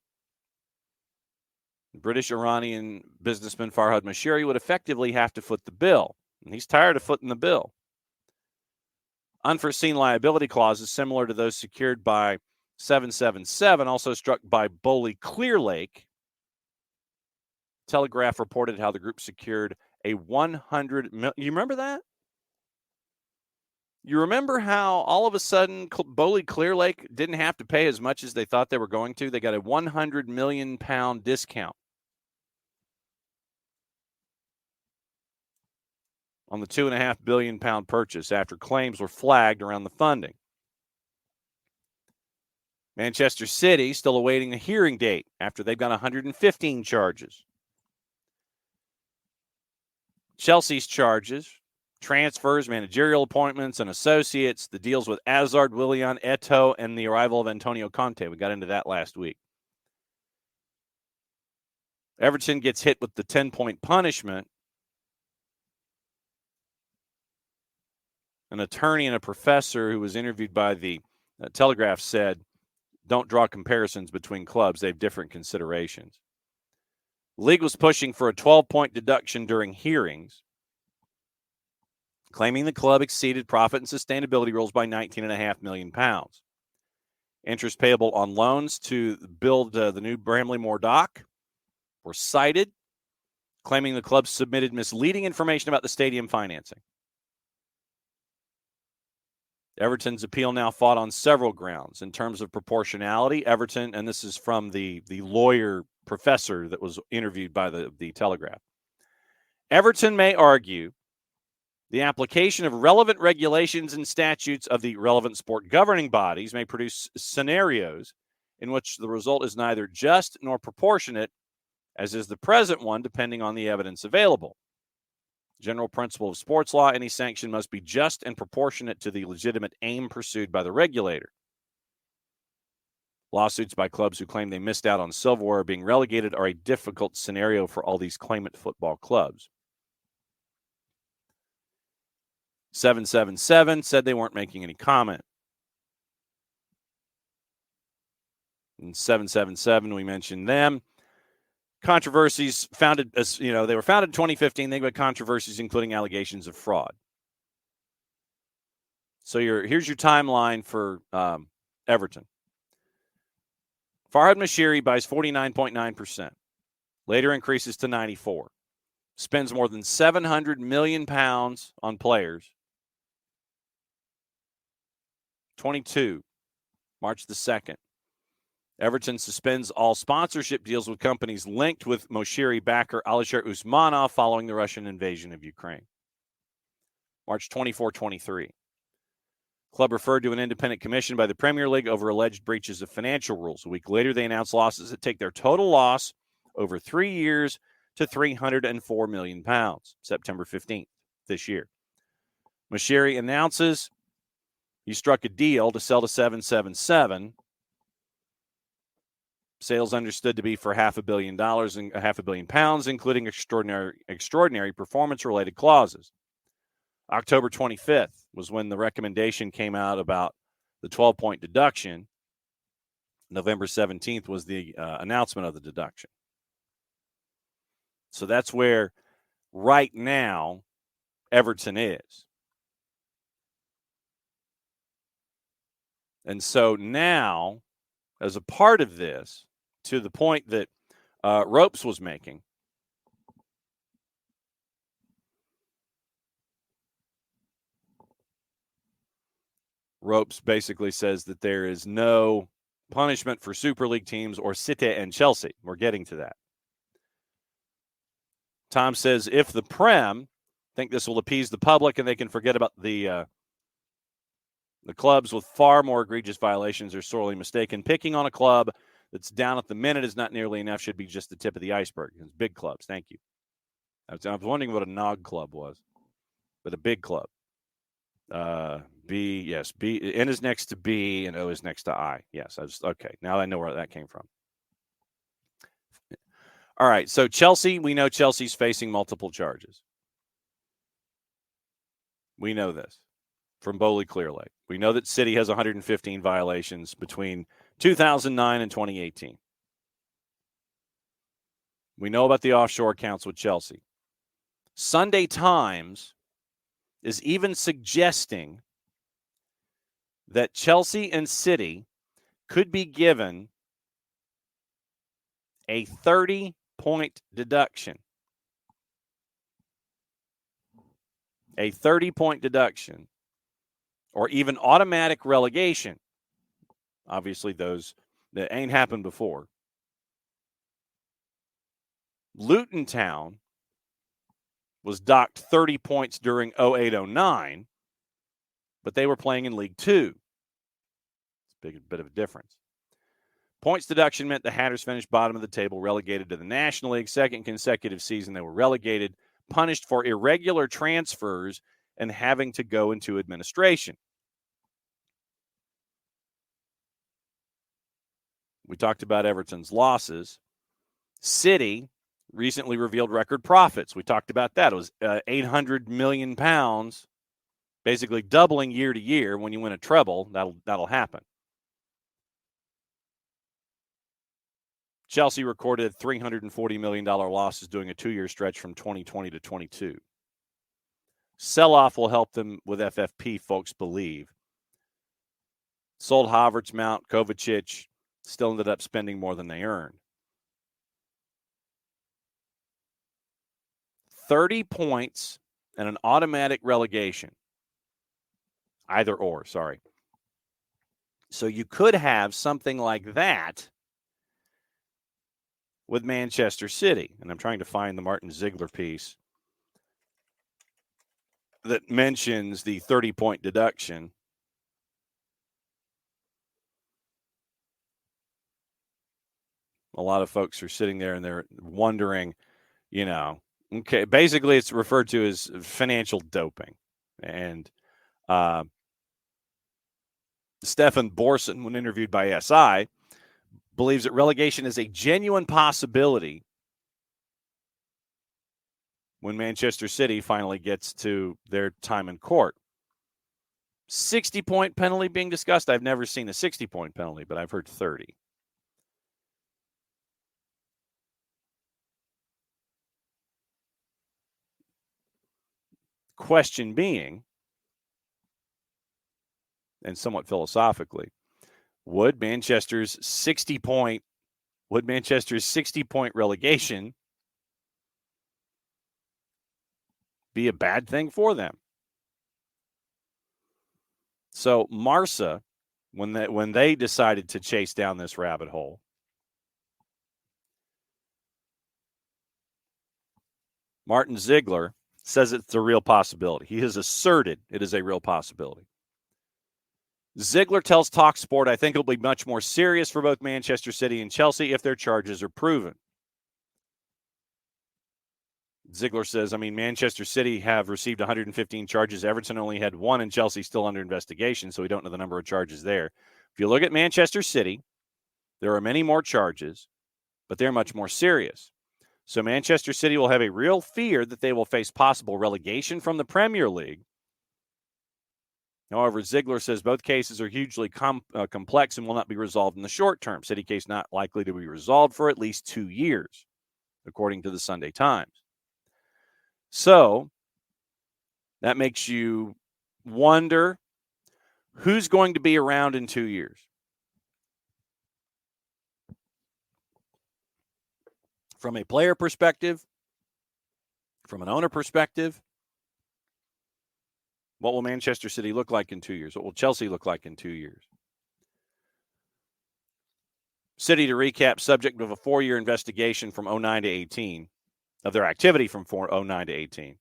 British-Iranian businessman Farhad Moshiri would effectively have to foot the bill. And he's tired of footing the bill. Unforeseen liability clauses similar to those secured by 777, also struck by Bowley Clear Lake. Telegraph reported how the group secured a $100 million. You remember that? You remember how all of a sudden Bowley Clear Lake didn't have to pay as much as they thought they were going to? They got a £100 million discount on the £2.5 billion purchase after claims were flagged around the funding. Manchester City still awaiting a hearing date after they've got 115 charges. Chelsea's charges, transfers, managerial appointments, and associates, the deals with Hazard, Willian, Eto'o, and the arrival of Antonio Conte. We got into that last week. Everton gets hit with the 10-point punishment An attorney and a professor who was interviewed by the Telegraph said, don't draw comparisons between clubs. They have different considerations. The league was pushing for a 12-point deduction during hearings, claiming the club exceeded profit and sustainability rules by £19.5 million. Interest payable on loans to build the new Bramley Moore dock were cited, claiming the club submitted misleading information about the stadium financing. Everton's appeal now fought on several grounds. In terms of proportionality, Everton, and this is from the lawyer professor that was interviewed by the Telegraph, Everton may argue the application of relevant regulations and statutes of the relevant sport governing bodies may produce scenarios in which the result is neither just nor proportionate, as is the present one, depending on the evidence available. General principle of sports law, any sanction must be just and proportionate to the legitimate aim pursued by the regulator. Lawsuits by clubs who claim they missed out on silverware being relegated are a difficult scenario for all these claimant football clubs. 777 said they weren't making any comment. And 777, we mentioned them. Controversies founded, they were founded in 2015. They got controversies, including allegations of fraud. So here's your timeline for Everton. Farhad Mashiri buys 49.9%. Later increases to 94%. Spends more than £700 million on players. 22, March the 2nd. Everton suspends all sponsorship deals with companies linked with Moshiri backer Alisher Usmanov following the Russian invasion of Ukraine. March 24-23. Club referred to an independent commission by the Premier League over alleged breaches of financial rules. A week later, they announced losses that take their total loss over 3 years to £304 million. September 15th this year. Moshiri announces he struck a deal to sell to 777. Sales understood to be for $500 million and £500 million, including extraordinary performance-related clauses. October 25th was when the recommendation came out about the 12-point deduction. November 17th was the announcement of the deduction. So that's where right now Everton is. And so now, as a part of this, to the point that Ropes was making, Ropes basically says that there is no punishment for Super League teams or City and Chelsea. We're getting to that. Tom says if the Prem think this will appease the public and they can forget about the clubs with far more egregious violations are sorely mistaken. Picking on a club that's down at the minute is not nearly enough, should be just the tip of the iceberg. It's big clubs. Thank you. I was wondering what a NOG club was, but a big club. B, N is next to B and O is next to I. Yes, okay. Now I know where that came from. All right, so Chelsea, we know Chelsea's facing multiple charges. We know this from Bowley Clear Lake. We know that City has 115 violations between 2009 and 2018. We know about the offshore accounts with Chelsea. Sunday Times is even suggesting that Chelsea and City could be given a 30-point deduction. A 30-point deduction, or even automatic relegation. Obviously, those that ain't happened before. Luton Town was docked 30 points during 08-09, but they were playing in League Two. It's a bit of a difference. Points deduction meant the Hatters finished bottom of the table, relegated to the National League. Second consecutive season, they were relegated, punished for irregular transfers, and having to go into administration. We talked about Everton's losses. City recently revealed record profits. We talked about that. It was £800 million basically doubling year to year. When you win a treble, that'll happen. Chelsea recorded $340 million losses during a 2-year stretch from 2020 to 22. Sell-off will help them with FFP, folks believe. Sold Havertz, Mount, Kovacic, still ended up spending more than they earned. 30 points and an automatic relegation. Either or, sorry. So you could have something like that with Manchester City. And I'm trying to find the Martin Ziegler piece that mentions the 30-point deduction. A lot of folks are sitting there and they're wondering, okay, basically it's referred to as financial doping. And Stefan Borson, when interviewed by SI, believes that relegation is a genuine possibility when Manchester City finally gets to their time in court. 60-point penalty being discussed. I've never seen a 60-point penalty, but I've heard 30. Question being, and somewhat philosophically, would Manchester's 60-point relegation be a bad thing for them? So Marsa, when they decided to chase down this rabbit hole, Martin Ziegler says it's a real possibility. He has asserted it is a real possibility. Ziegler tells TalkSport, I think it'll be much more serious for both Manchester City and Chelsea if their charges are proven. Ziegler says, Manchester City have received 115 charges. Everton only had 1, and Chelsea still under investigation, so we don't know the number of charges there. If you look at Manchester City, there are many more charges, but they're much more serious. So Manchester City will have a real fear that they will face possible relegation from the Premier League. However, Ziegler says both cases are hugely complex and will not be resolved in the short term. City case not likely to be resolved for at least 2 years, according to the Sunday Times. So that makes you wonder who's going to be around in 2 years. From a player perspective, from an owner perspective, what will Manchester City look like in 2 years? What will Chelsea look like in 2 years? City, to recap, subject of a 4-year investigation from 09 to 18, of their activity from 09 to 18.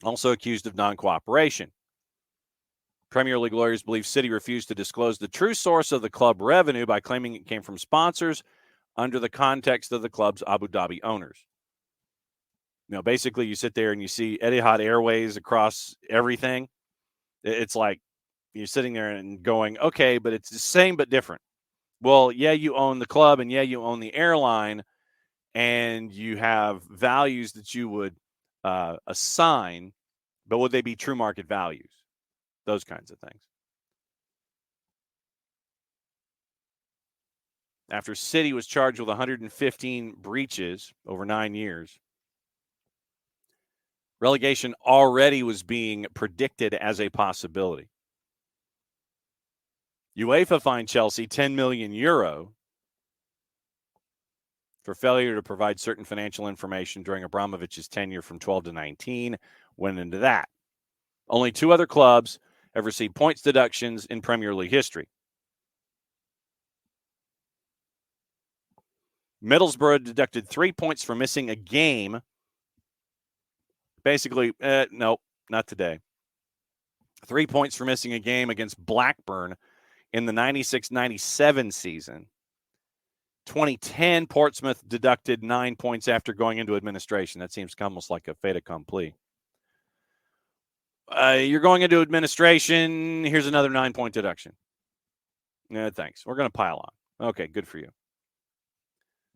Also accused of non-cooperation. Premier League lawyers believe City refused to disclose the true source of the club revenue by claiming it came from sponsors under the context of the club's Abu Dhabi owners. Basically you sit there and you see Etihad Airways across everything. It's like you're sitting there and going, okay, but it's the same but different. Well, yeah, you own the club and yeah, you own the airline and you have values that you would assign, but would they be true market values? Those kinds of things. After City was charged with 115 breaches over 9 years, relegation already was being predicted as a possibility. UEFA fined Chelsea €10 million for failure to provide certain financial information during Abramovich's tenure from 12 to 19. Went into that. Only 2 other clubs have received points deductions in Premier League history. Middlesbrough deducted 3 points for missing a game. Basically, no, not today. 3 points for missing a game against Blackburn in the 96-97 season. 2010, Portsmouth deducted 9 points after going into administration. That seems almost like a fait accompli. You're going into administration. Here's another 9-point deduction. Thanks. We're going to pile on. Okay, good for you.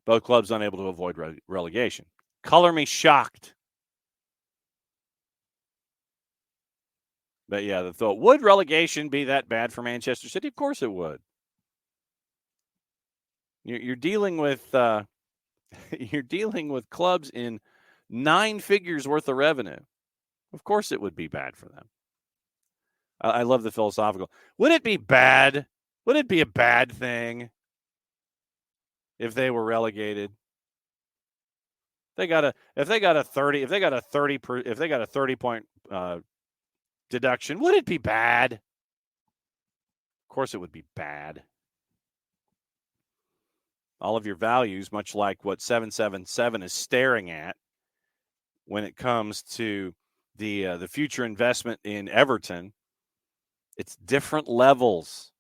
Both clubs unable to avoid relegation. Color me shocked. But yeah, the thought, would relegation be that bad for Manchester City? Of course it would. You're dealing with you're dealing with clubs in 9 figures worth of revenue. Of course it would be bad for them. I love the philosophical. Would it be bad? Would it be a bad thing if they were relegated? If they got a 30 point deduction, would it be bad? Of course it would be bad. All of your values, much like what 777 is staring at when it comes to the future investment in Everton, it's different levels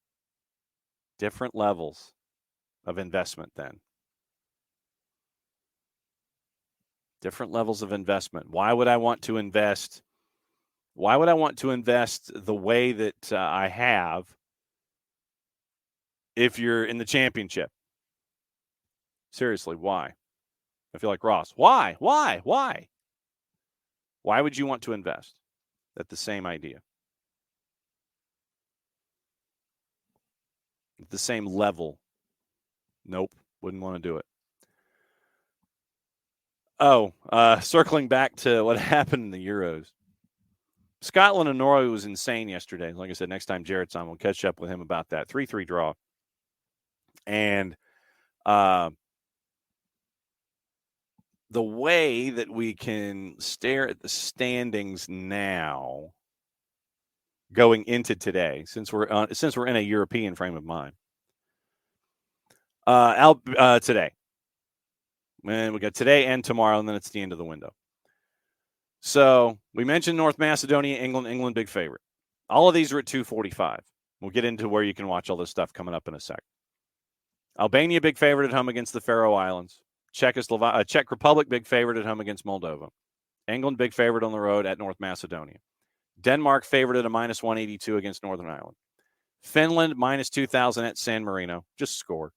of investment then. Different levels of investment. Why would I want to invest? Why would I want to invest the way that I have if you're in the championship? Seriously, why? I feel like Ross. Why? Why would you want to invest? At the same idea. At the same level. Nope, wouldn't want to do it. Oh, circling back to what happened in the Euros. Scotland and Norway was insane yesterday. Like I said, next time Jarrett's on, we'll catch up with him about that. 3-3 draw. And the way that we can stare at the standings now going into today, since we're in a European frame of mind, today. And we got today and tomorrow, and then it's the end of the window. So we mentioned North Macedonia, England, big favorite. All of these are at 245. We'll get into where you can watch all this stuff coming up in a sec. Albania, big favorite at home against the Faroe Islands. Czech Republic, big favorite at home against Moldova. England, big favorite on the road at North Macedonia. Denmark, favorite at a minus 182 against Northern Ireland. Finland, minus 2,000 at San Marino. Just score.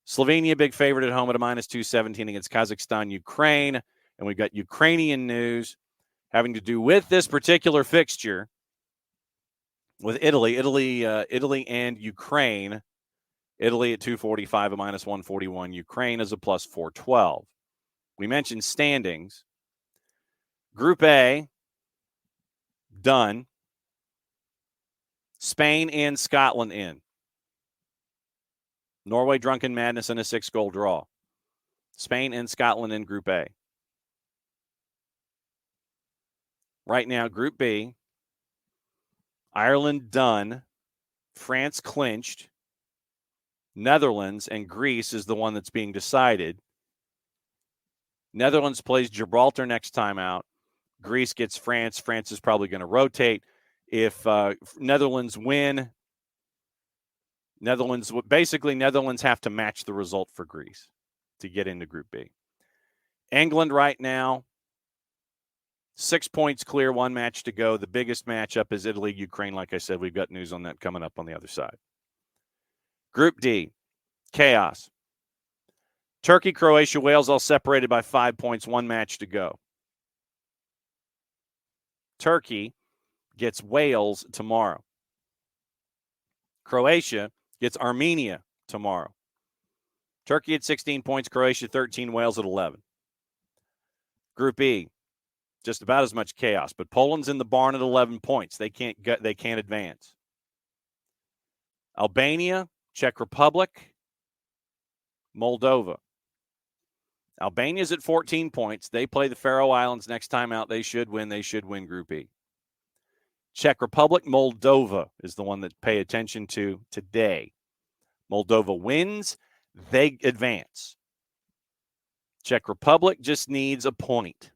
Slovenia, big favorite at home at a minus 217 against Kazakhstan, Ukraine. And we've got Ukrainian news having to do with this particular fixture with Italy and Ukraine. Italy at 245, a minus 141. Ukraine is a plus 412. We mentioned standings. Group A, done. Spain and Scotland in. Norway, drunken madness, and a 6-goal draw. Spain and Scotland in Group A. Right now, Group B, Ireland done. France clinched. Netherlands and Greece is the one that's being decided. Netherlands plays Gibraltar next time out. Greece gets France. France is probably going to rotate. If Netherlands win, Netherlands have to match the result for Greece to get into Group B. England right now, 6 points clear, 1 match to go. The biggest matchup is Italy-Ukraine. Like I said, we've got news on that coming up on the other side. Group D, chaos. Turkey, Croatia, Wales all separated by 5 points, 1 match to go. Turkey gets Wales tomorrow. Croatia gets Armenia tomorrow. Turkey at 16 points, Croatia 13, Wales at 11. Group E, just about as much chaos, but Poland's in the barn at 11 points. They can't advance. Albania, Czech Republic, Moldova. Albania's at 14 points. They play the Faroe Islands next time out. They should win. They should win Group E. Czech Republic, Moldova is the one that pay attention to today. Moldova wins, they advance. Czech Republic just needs a point.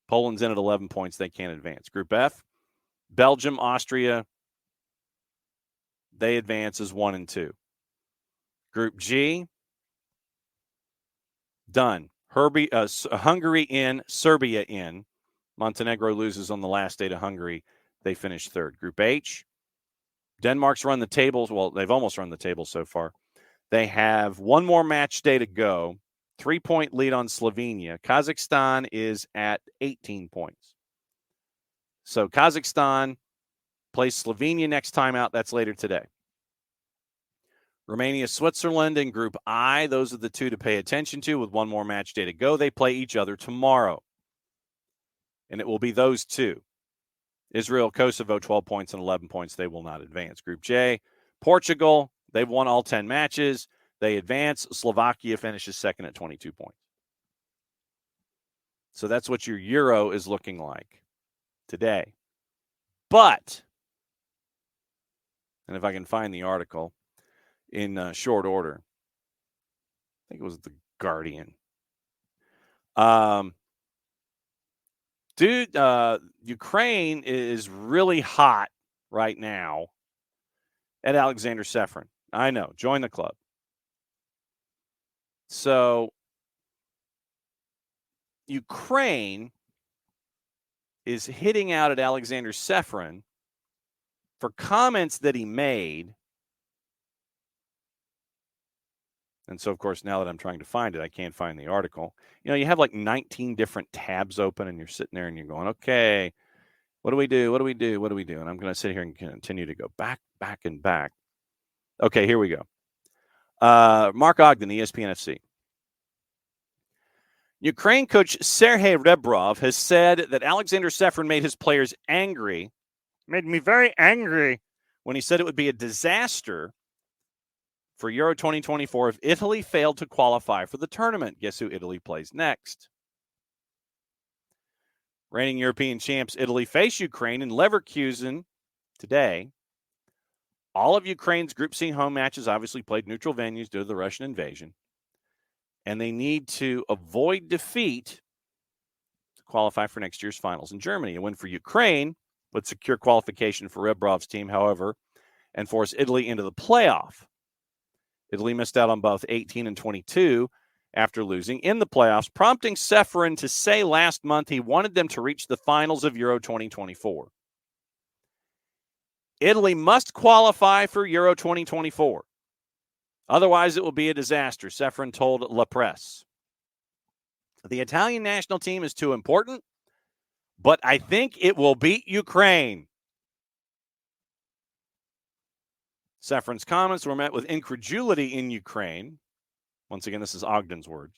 Poland's in at 11 points. They can't advance. Group F, Belgium, Austria, they advance as 1 and 2. Group G, done. Hungary in, Serbia in. Montenegro loses on the last day to Hungary. They finish 3rd. Group H, Denmark's run the tables. Well, they've almost run the table so far. They have 1 more match day to go. 3-point lead on Slovenia. Kazakhstan is at 18 points. So Kazakhstan plays Slovenia next time out. That's later today. Romania, Switzerland in Group I. Those are the two to pay attention to with one more match day to go. They play each other tomorrow. And it will be those two. Israel, Kosovo, 12 points and 11 points. They will not advance. Group J, Portugal, they've won all 10 matches. They advance. Slovakia finishes second at 22 points. So that's what your Euro is looking like today. But, and if I can find the article in short order, I think it was The Guardian. Ukraine is really hot right now at Alexander Sefrin. I know. Join the club. So Ukraine is hitting out at Alexander Sefrin for comments that he made. And so, of course, now that I'm trying to find it, I can't find the article. You know, you have like 19 different tabs open, and you're sitting there and you're going, okay, what do we do? What do we do? What do we do? And I'm going to sit here and continue to go back, and back. Okay, here we go. Mark Ogden, ESPN FC. Ukraine coach Sergei Rebrov has said that Alexander Sefrin made his players angry, made me very angry, when he said it would be a disaster for Euro 2024 if Italy failed to qualify for the tournament. Guess who Italy plays next? Reigning European champs Italy face Ukraine in Leverkusen today. All of Ukraine's Group C home matches obviously played neutral venues due to the Russian invasion. And they need to avoid defeat to qualify for next year's finals in Germany. A win for Ukraine would secure qualification for Rebrov's team, however, and force Italy into the playoff. Italy missed out on both 18 and 22 after losing in the playoffs, prompting Sefrin to say last month he wanted them to reach the finals of Euro 2024. Italy must qualify for Euro 2024. Otherwise, it will be a disaster, Sefrin told La Presse. The Italian national team is too important, but I think it will beat Ukraine. Sefrin's comments were met with incredulity in Ukraine. Once again, this is Ogden's words.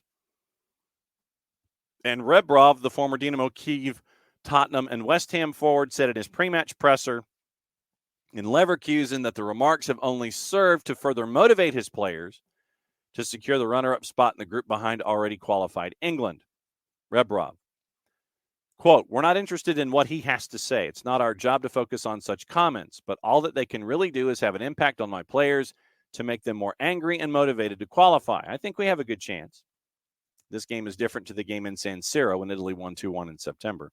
And Rebrov, the former Dynamo Kyiv, Tottenham, and West Ham forward, said in his pre-match presser in Leverkusen that the remarks have only served to further motivate his players to secure the runner-up spot in the group behind already qualified England. Rebrov, quote, "We're not interested in what he has to say. It's not our job to focus on such comments, but all that they can really do is have an impact on my players to make them more angry and motivated to qualify. I think we have a good chance. This game is different to the game in San Siro when Italy won 2-1 in September.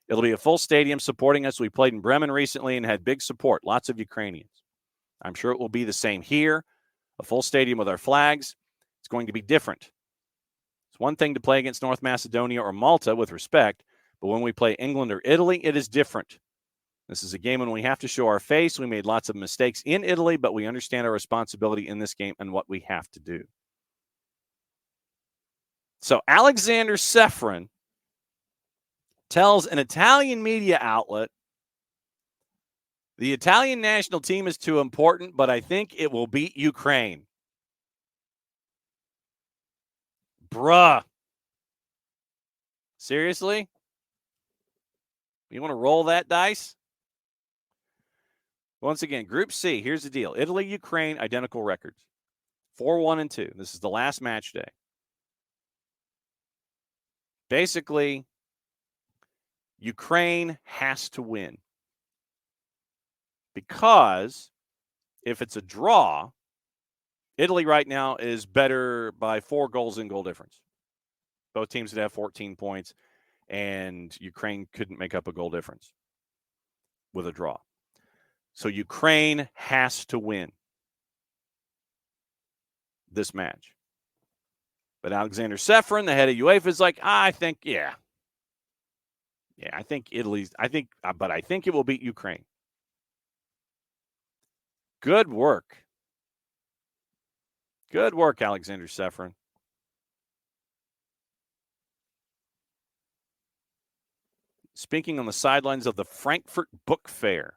It'll be a full stadium supporting us. We played in Bremen recently and had big support, lots of Ukrainians. I'm sure it will be the same here, a full stadium with our flags. It's going to be different. It's one thing to play against North Macedonia or Malta with respect, but when we play England or Italy, it is different. This is a game when we have to show our face. We made lots of mistakes in Italy, but we understand our responsibility in this game and what we have to do." So Alexander Sefrin tells an Italian media outlet, the Italian national team is too important, but I think it will beat Ukraine. Bruh. Seriously? You want to roll that dice? Once again, Group C, here's the deal. Italy, Ukraine, identical records. 4-1 and 2. This is the last match day. Basically, Ukraine has to win. Because if it's a draw, Italy right now is better by 4 goals in goal difference. Both teams would have 14 points, and Ukraine couldn't make up a goal difference with a draw. So Ukraine has to win this match. But Alexander Sefrin, the head of UEFA, is like, I think I think Italy's, but I think it will beat Ukraine. Good work. Good work, Alexander Sefrin. speaking on the sidelines of the Frankfurt Book Fair.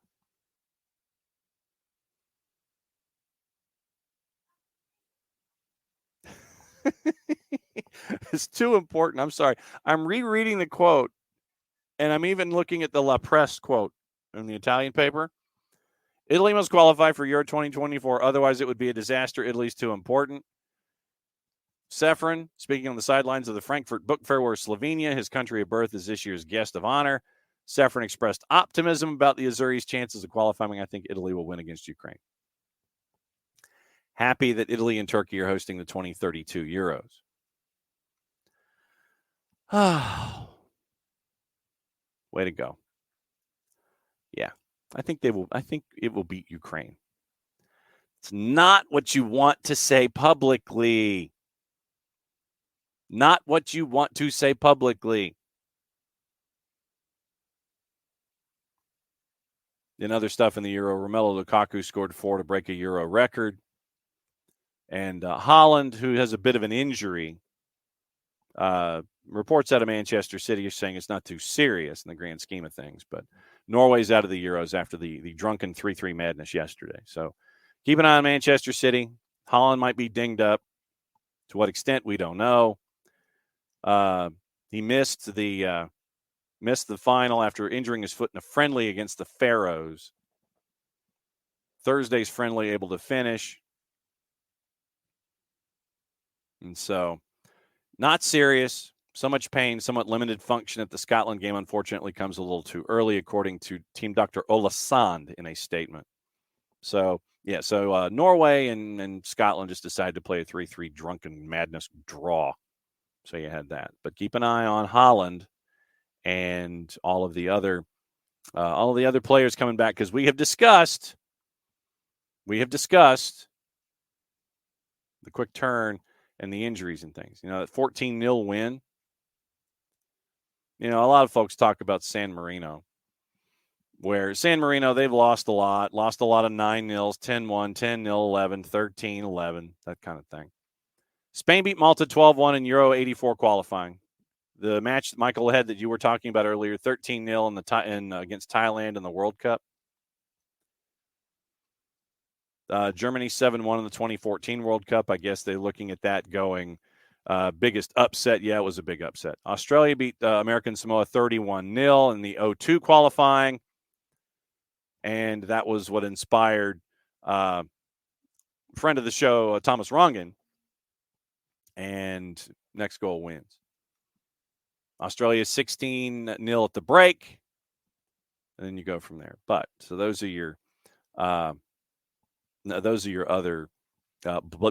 It's too important. I'm sorry. I'm rereading the quote, and I'm even looking at the La Presse quote in the Italian paper. Italy must qualify for Euro 2024. Otherwise, it would be a disaster. Italy's too important. Sefrin, speaking on the sidelines of the Frankfurt Book Fair, where Slovenia, his country of birth, is this year's guest of honor. Sefrin expressed optimism about the Azzurri's chances of qualifying. I think Italy will win against Ukraine. Happy that Italy and Turkey are hosting the 2032 Euros. Way to go. Yeah, I think they will. I think it will beat Ukraine. It's not what you want to say publicly. Not what you want to say publicly. In other stuff in the Euro, Romelu Lukaku scored 4 to break a Euro record. And Haaland, who has a bit of an injury, reports out of Manchester City are saying it's not too serious in the grand scheme of things. But Norway's out of the Euros after the drunken 3-3 madness yesterday. So keep an eye on Manchester City. Haaland might be dinged up. To what extent, we don't know. He missed the final after injuring his foot in a friendly against the Faroes. Thursday's friendly able to finish. And so, not serious. So much pain, somewhat limited function at the Scotland game, unfortunately, comes a little too early, according to team Dr. Ola Sand in a statement. So, Norway and Scotland just decided to play a 3-3 drunken madness draw. So you had that. But keep an eye on Haaland and all of the other players coming back, because we have discussed the quick turn and the injuries and things. That 14-0 win. A lot of folks talk about San Marino, where San Marino, they've lost a lot of 9-0s, 10-1, 10-0, 11, 13-11, that kind of thing. Spain beat Malta 12-1 in Euro 84 qualifying. The match, Michael, had that you were talking about earlier, 13-0 against Thailand in the World Cup. Germany 7-1 in the 2014 World Cup. I guess they're looking at that going biggest upset. Yeah, it was a big upset. Australia beat American Samoa 31-0 in the 02 qualifying. And that was what inspired friend of the show, Thomas Rongen. And next goal wins. Australia 16-0 at the break. And then you go from there. But so those are your other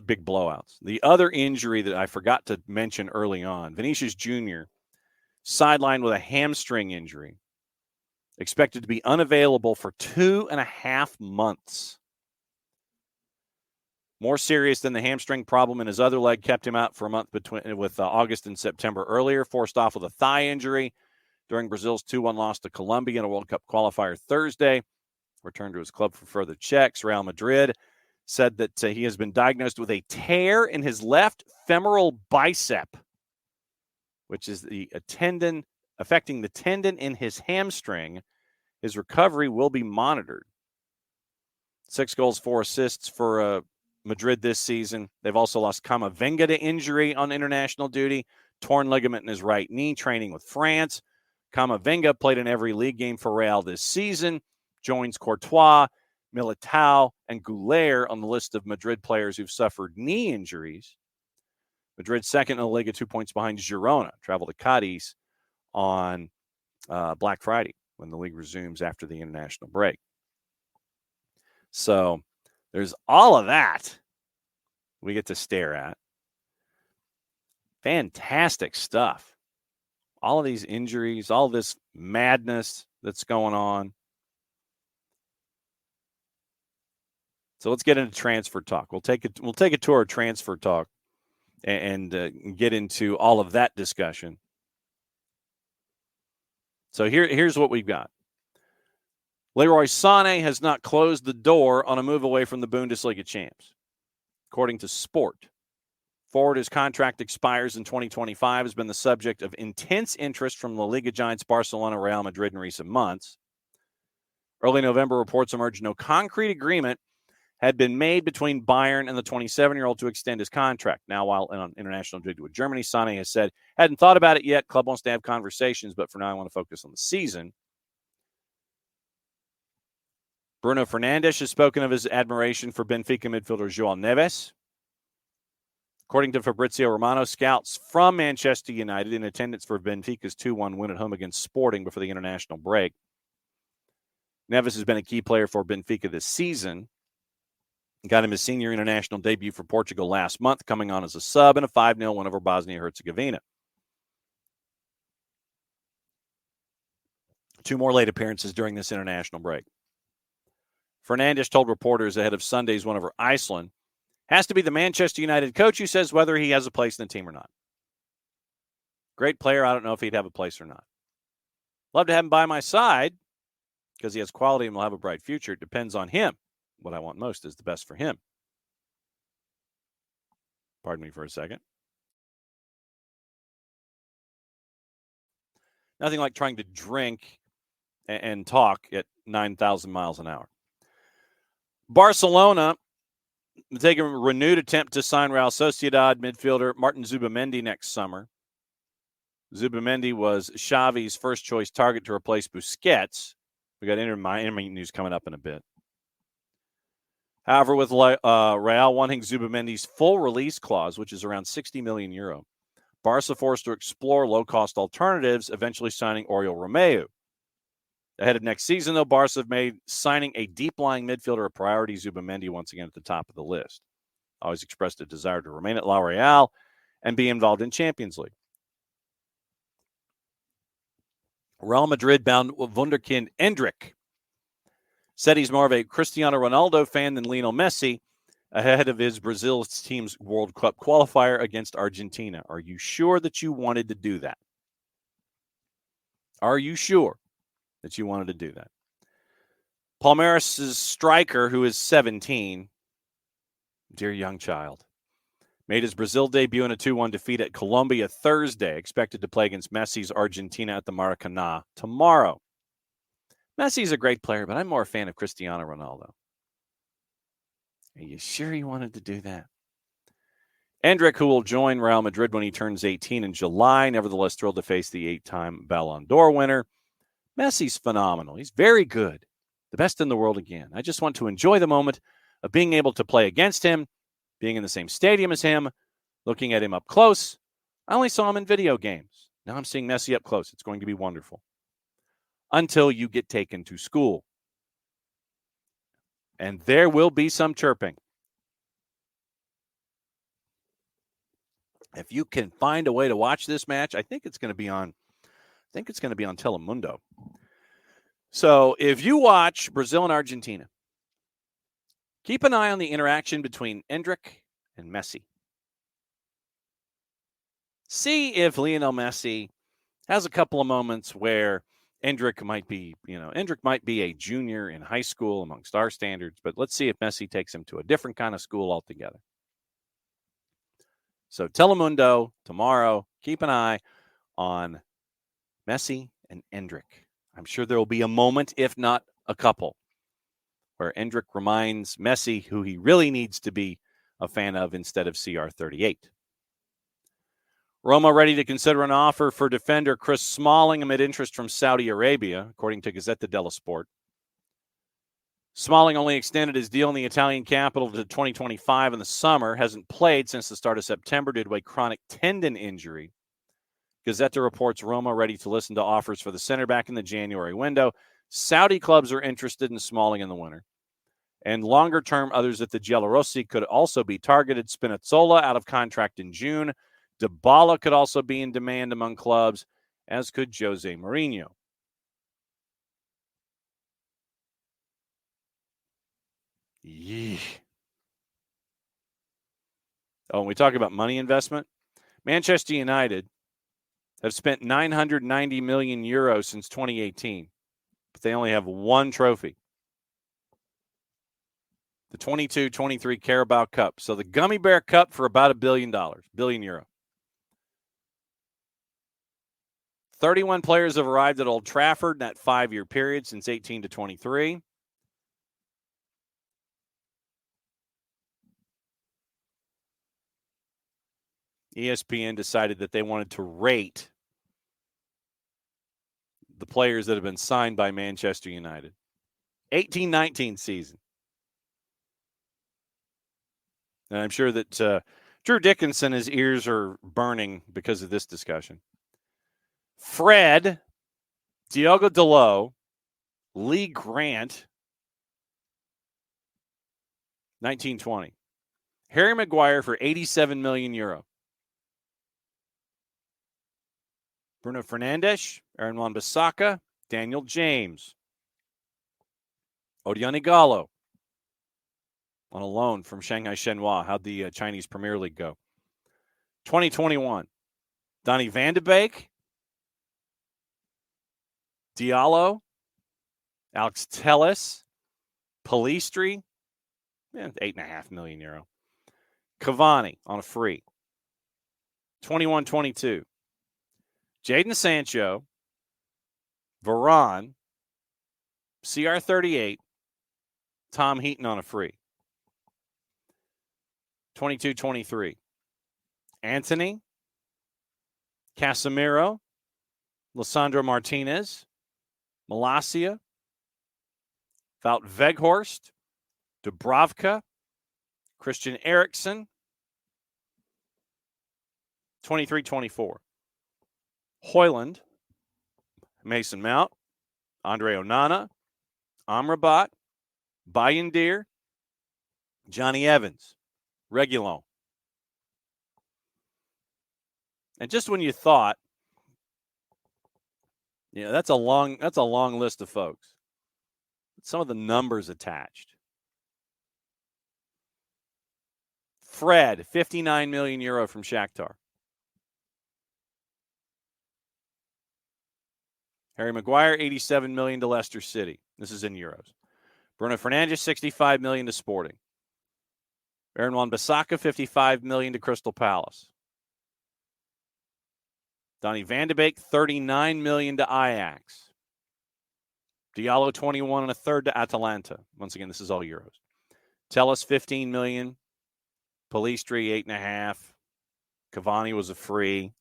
big blowouts. The other injury that I forgot to mention early on, Vinicius Jr. sidelined with a hamstring injury, expected to be unavailable for 2.5 months. More serious than the hamstring problem in his other leg, kept him out for a month with August and September earlier, forced off with a thigh injury during Brazil's 2-1 loss to Colombia in a World Cup qualifier Thursday. Returned to his club for further checks. Real Madrid said that he has been diagnosed with a tear in his left femoral bicep, which is a tendon affecting the tendon in his hamstring. His recovery will be monitored. 6 goals, 4 assists for Madrid this season. They've also lost Camavinga to injury on international duty. Torn ligament in his right knee, training with France. Camavinga played in every league game for Real this season. Joins Courtois, Militao, and Goulet on the list of Madrid players who've suffered knee injuries. Madrid second in the Liga, 2 points behind Girona. Travel to Cadiz on Black Friday when the league resumes after the international break. So there's all of that we get to stare at. Fantastic stuff. All of these injuries, all this madness that's going on. So let's get into transfer talk. We'll take a tour of transfer talk and get into all of that discussion. So here's what we've got. Leroy Sané has not closed the door on a move away from the Bundesliga champs, according to Sport. Forward, his contract expires in 2025, has been the subject of intense interest from La Liga giants Barcelona, Real Madrid in recent months. Early November reports emerged no concrete agreement had been made between Bayern and the 27-year-old to extend his contract. Now, while on international duty with Germany, Sané has said, hadn't thought about it yet. Club wants to have conversations, but for now I want to focus on the season. Bruno Fernandes has spoken of his admiration for Benfica midfielder João Neves. According to Fabrizio Romano, scouts from Manchester United in attendance for Benfica's 2-1 win at home against Sporting before the international break. Neves has been a key player for Benfica this season. Got him his senior international debut for Portugal last month, coming on as a sub in a 5-0 win over Bosnia-Herzegovina. 2 more late appearances during this international break. Fernandes told reporters ahead of Sunday's win over Iceland, has to be the Manchester United coach who says whether he has a place in the team or not. Great player. I don't know if he'd have a place or not. Love to have him by my side because he has quality and will have a bright future. It depends on him. What I want most is the best for him. Pardon me for a second. Nothing like trying to drink and talk at 9,000 miles an hour. Barcelona taking a renewed attempt to sign Real Sociedad midfielder Martin Zubamendi next summer. Zubamendi was Xavi's first-choice target to replace Busquets. We got Miami news coming up in a bit. However, with Real wanting Zubamendi's full release clause, which is around €60 million, Barca forced to explore low-cost alternatives, eventually signing Oriol Romeu. Ahead of next season, though, Barca have made signing a deep-lying midfielder a priority. Zubamendi once again at the top of the list. Always expressed a desire to remain at La Real and be involved in Champions League. Real Madrid-bound wunderkind Endrick said he's more of a Cristiano Ronaldo fan than Lionel Messi ahead of his Brazil team's World Cup qualifier against Argentina. Are you sure that you wanted to do that? Are you sure that you wanted to do that? Palmeiras' striker, who is 17, dear young child, made his Brazil debut in a 2-1 defeat at Colombia Thursday, expected to play against Messi's Argentina at the Maracanã tomorrow. Messi's a great player, but I'm more a fan of Cristiano Ronaldo. Are you sure you wanted to do that? Endrick, who will join Real Madrid when he turns 18 in July, nevertheless thrilled to face the 8-time Ballon d'Or winner. Messi's phenomenal. He's very good. The best in the world again. I just want to enjoy the moment of being able to play against him, being in the same stadium as him, looking at him up close. I only saw him in video games. Now I'm seeing Messi up close. It's going to be wonderful. Until you get taken to school. And there will be some chirping. If you can find a way to watch this match, I think it's going to be on Telemundo. So if you watch Brazil and Argentina, keep an eye on the interaction between Endrick and Messi. See if Lionel Messi has a couple of moments where Endrick might be a junior in high school amongst our standards, but let's see if Messi takes him to a different kind of school altogether. So Telemundo tomorrow, keep an eye on Messi and Endrick. I'm sure there will be a moment, if not a couple, where Endrick reminds Messi who he really needs to be a fan of instead of CR38. Roma ready to consider an offer for defender Chris Smalling amid interest from Saudi Arabia, according to Gazzetta dello Sport. Smalling only extended his deal in the Italian capital to 2025 in the summer, hasn't played since the start of September due to a chronic tendon injury. Gazzetta reports Roma ready to listen to offers for the center back in the January window. Saudi clubs are interested in Smalling in the winter. And longer term, others at the Giallorossi could also be targeted. Spinazzola out of contract in June. Dybala could also be in demand among clubs, as could Jose Mourinho. Yee. Oh, when we talk about money investment, Manchester United have spent €990 million since 2018, but they only have one trophy. The 22-23 Carabao Cup. So the Gummy Bear Cup for about $1 billion, billion euro. 31 players have arrived at Old Trafford in that 5-year period since 18 to 23. ESPN decided that they wanted to rate the players that have been signed by Manchester United. 18-19 season. And I'm sure that Drew Dickinson, his ears are burning because of this discussion. Fred, Diogo Dalot, Lee Grant, 1920. Harry Maguire for €87 million. Bruno Fernandes, Aaron Wan-Bissaka, Daniel James. Odion Igalo on a loan from Shanghai Shenhua. How'd the Chinese Premier League go? 2021. Donny van de Beek, Diallo, Alex Telles, Pellistri, €8.5 million. Cavani on a free. 21-22. Jadon Sancho, Varane, CR38, Tom Heaton on a free. 22-23. Anthony, Casemiro, Lisandro Martinez, Malacia, Wout Weghorst, Dubravka, Christian Eriksen. 23-24. Højlund, Mason Mount, Andre Onana, Amrabat, Bayindir, Johnny Evans, Reguilon. And just when you thought, that's a long list of folks. Some of the numbers attached. Fred, €59 million from Shakhtar. Harry Maguire, $87 million to Leicester City. This is in euros. Bruno Fernandes, $65 million to Sporting. Aaron Wan-Bissaka, $55 million to Crystal Palace. Donny van de Beek, $39 million to Ajax. Diallo, $21 and a third to Atalanta. Once again, this is all euros. Telles, $15 million. Pellistri, €8.5. Cavani was a free.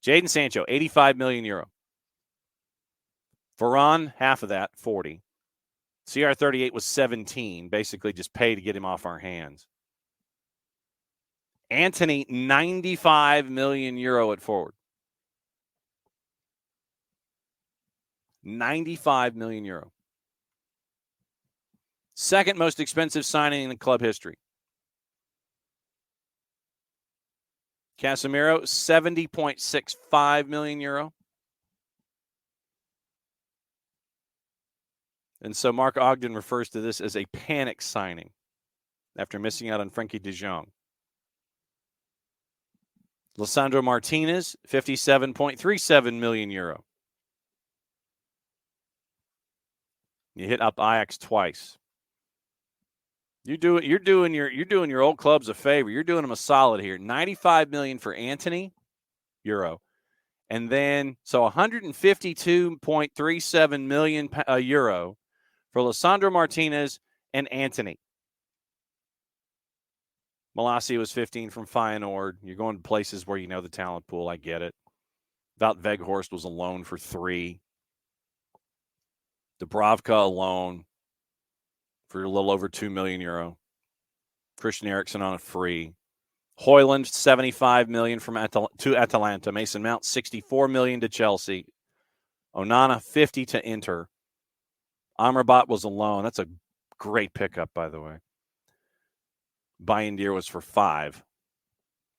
Jadon Sancho, €85 million. Varane, half of that, 40. CR38 was 17, basically just pay to get him off our hands. Anthony, €95 million at forward. €95 million. Second most expensive signing in club history. Casemiro, €70.65 million. And so Mark Ogden refers to this as a panic signing after missing out on Frenkie de Jong. Lisandro Martinez, €57.37 million. You hit up Ajax twice. You're doing your old clubs a favor. You're doing them a solid here. $95 million for Anthony, euro. And then, so €152.37 million euro for Lisandro Martinez and Anthony. Malacia was 15 from Feyenoord. You're going to places where you know the talent pool. I get it. Wout Weghorst was a loan for 3. Dubravka alone for a little over €2 million. Christian Eriksen on a free. Højlund, $75 million to Atalanta. Mason Mount, $64 million to Chelsea. Onana, $50 to Inter. Amrabat was a loan. That's a great pickup, by the way. Bayindir was for 5.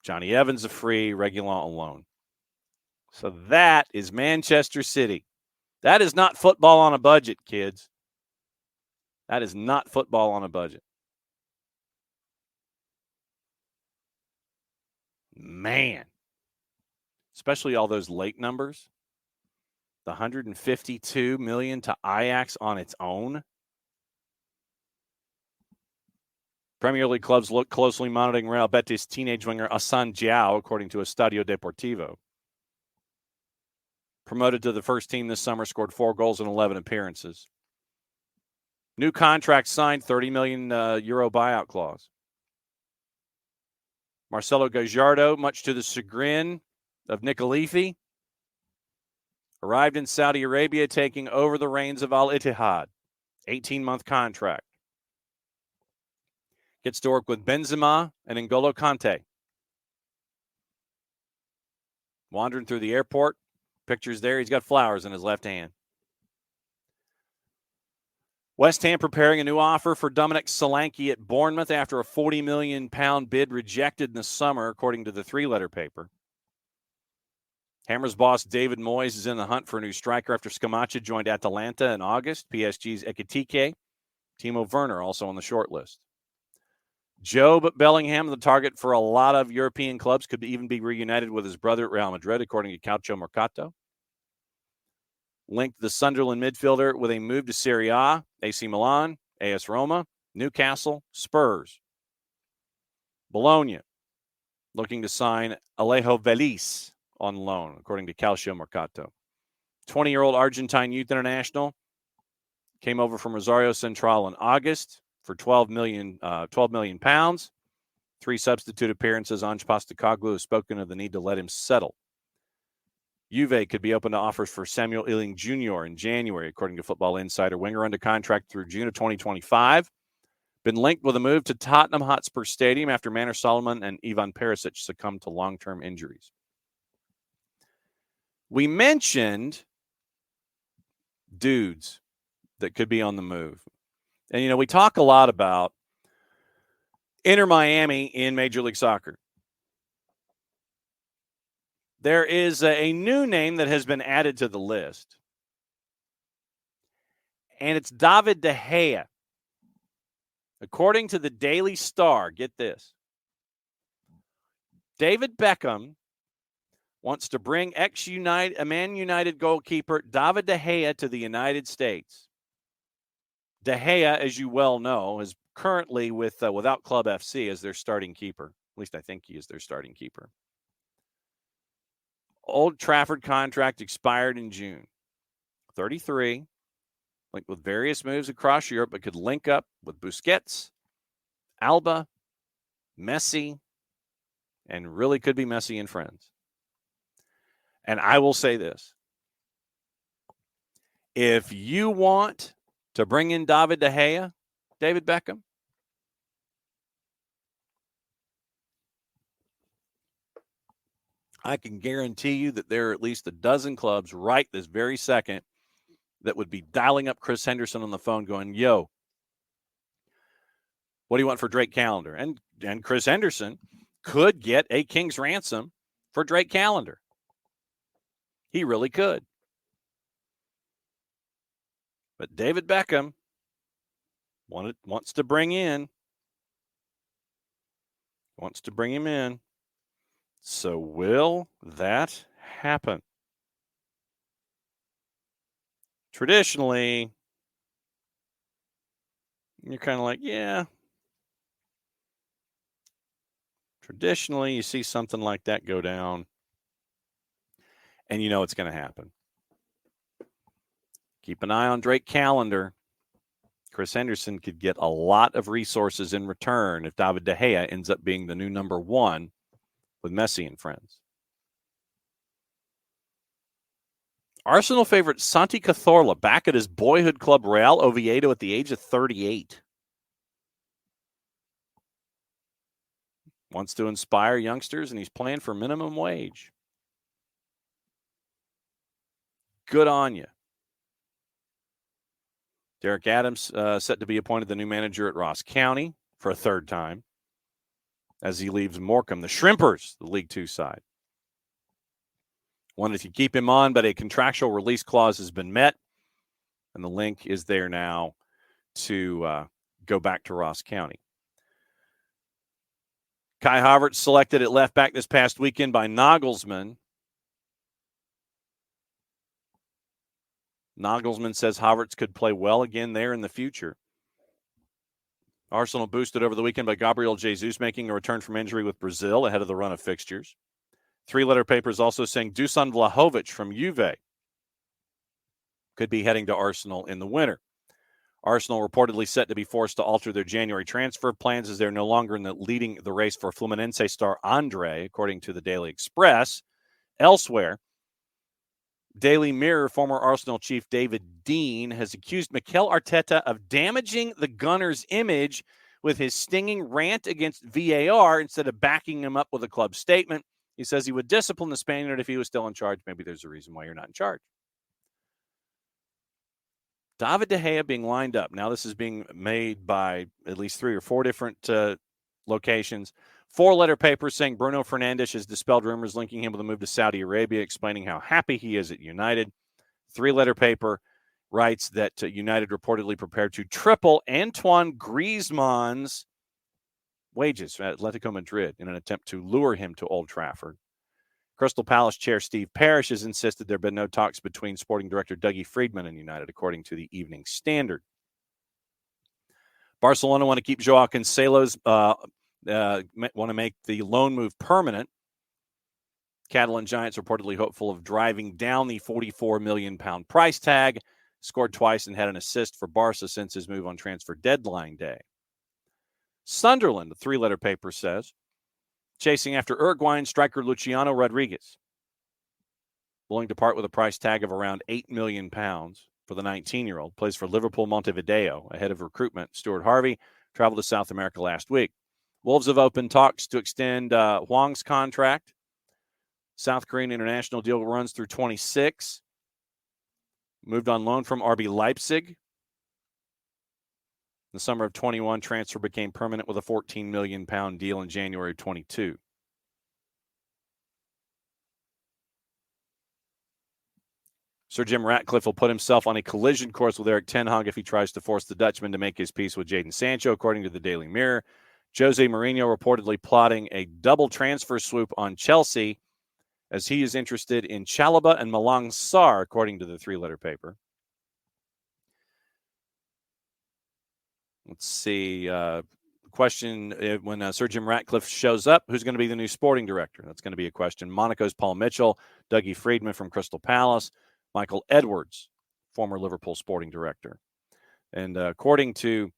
Johnny Evans a free. Reguilon a loan. So that is Manchester City. That is not football on a budget, kids. That is not football on a budget. Man. Especially all those late numbers. The $152 million to Ajax on its own. Premier League clubs look closely monitoring Real Betis teenage winger Hassan Diao, according to Estadio Deportivo. Promoted to the first team this summer, scored 4 goals in 11 appearances. New contract signed, 30 million euro buyout clause. Marcelo Gallardo, much to the chagrin of Nick Khalifi, arrived in Saudi Arabia, taking over the reins of Al Ittihad. 18-month contract. Gets to work with Benzema and N'Golo Kante. Wandering through the airport. Pictures there. He's got flowers in his left hand. West Ham preparing a new offer for Dominic Solanke at Bournemouth after a £40 million bid rejected in the summer, according to the three-letter paper. Hammers boss David Moyes is in the hunt for a new striker after Scamacca joined Atalanta in August. PSG's Ekitike. Timo Werner also on the short list. Job Bellingham, the target for a lot of European clubs, could even be reunited with his brother at Real Madrid, according to Calcio Mercato. Linked the Sunderland midfielder with a move to Serie A, AC Milan, AS Roma, Newcastle, Spurs. Bologna looking to sign Alejo Velis on loan, according to Calcio Mercato. 20-year-old Argentine youth international came over from Rosario Central in August for 12 million pounds. 3 substitute appearances. Ange Postecoglou has spoken of the need to let him settle. Juve could be open to offers for Samuel Ealing Jr. in January, according to Football Insider. Winger under contract through June of 2025. Been linked with a move to Tottenham Hotspur Stadium after Manor Solomon and Ivan Perisic succumbed to long-term injuries. We mentioned dudes that could be on the move. And, we talk a lot about Inter Miami in Major League Soccer. There is a new name that has been added to the list, and it's David De Gea. According to the Daily Star, get this, David Beckham wants to bring Man United goalkeeper David De Gea to the United States. De Gea, as you well know, is currently without Club FC as their starting keeper. At least I think he is their starting keeper. Old Trafford contract expired in June. 33, linked with various moves across Europe, but could link up with Busquets, Alba, Messi, and really could be Messi and friends. And I will say this. If you want to bring in David De Gea, David Beckham, I can guarantee you that there are at least a dozen clubs right this very second that would be dialing up Chris Henderson on the phone going, yo, what do you want for Drake Callender? And Chris Henderson could get a king's ransom for Drake Callender. He really could. But David Beckham wants to bring him in. So will that happen? Traditionally, you're kind of like, yeah. Traditionally, you see something like that go down, and you know it's going to happen. Keep an eye on Drake Callender. Chris Henderson could get a lot of resources in return if David De Gea ends up being the new number 1 with Messi and friends. Arsenal favorite Santi Cazorla back at his boyhood club Real Oviedo at the age of 38. Wants to inspire youngsters, and he's playing for minimum wage. Good on you. Derek Adams set to be appointed the new manager at Ross County for a third time as he leaves Morecambe, the Shrimpers, the League Two side. Wanted to keep him on, but a contractual release clause has been met, and the link is there now to go back to Ross County. Kai Havertz selected at left back this past weekend by Nagelsmann. Nagelsmann says Havertz could play well again there in the future. Arsenal boosted over the weekend by Gabriel Jesus making a return from injury with Brazil ahead of the run of fixtures. Three-letter papers also saying Dusan Vlahovic from Juve could be heading to Arsenal in the winter. Arsenal reportedly set to be forced to alter their January transfer plans as they're no longer leading the race for Fluminense star Andre, according to the Daily Express. Elsewhere, Daily Mirror former Arsenal chief David Dean has accused Mikel Arteta of damaging the Gunners' image with his stinging rant against VAR instead of backing him up with a club statement. He says he would discipline the Spaniard if he was still in charge. Maybe there's a reason why you're not in charge. David De Gea being lined up. Now this is being made by at least 3 or 4 different locations. 4-letter papers saying Bruno Fernandes has dispelled rumors linking him with a move to Saudi Arabia, explaining how happy he is at United. 3-letter paper writes that United reportedly prepared to triple Antoine Griezmann's wages at Atletico Madrid in an attempt to lure him to Old Trafford. Crystal Palace chair Steve Parish has insisted there have been no talks between sporting director Dougie Friedman and United, according to the Evening Standard. Barcelona want to keep Joao Cancelo's want to make the loan move permanent. Catalan Giants reportedly hopeful of driving down the £44 million price tag. Scored twice and had an assist for Barca since his move on transfer deadline day. Sunderland, the 3-letter paper says, chasing after Uruguayan striker Luciano Rodriguez. Willing to part with a price tag of around £8 million for the 19-year-old. Plays for Liverpool Montevideo. Ahead of recruitment, Stuart Harvey traveled to South America last week. Wolves have opened talks to extend Hwang's contract. South Korean international deal runs through 26. Moved on loan from RB Leipzig. In the summer of 21, transfer became permanent with a £14 million deal in January of 22. Sir Jim Ratcliffe will put himself on a collision course with Eric Ten Hag if he tries to force the Dutchman to make his peace with Jadon Sancho, according to the Daily Mirror. Jose Mourinho reportedly plotting a double transfer swoop on Chelsea as he is interested in Chalobah and Malang Sarr, according to the 3-letter paper. Let's see. Question, when Sir Jim Ratcliffe shows up, who's going to be the new sporting director? That's going to be a question. Monaco's Paul Mitchell, Dougie Friedman from Crystal Palace, Michael Edwards, former Liverpool sporting director. And according to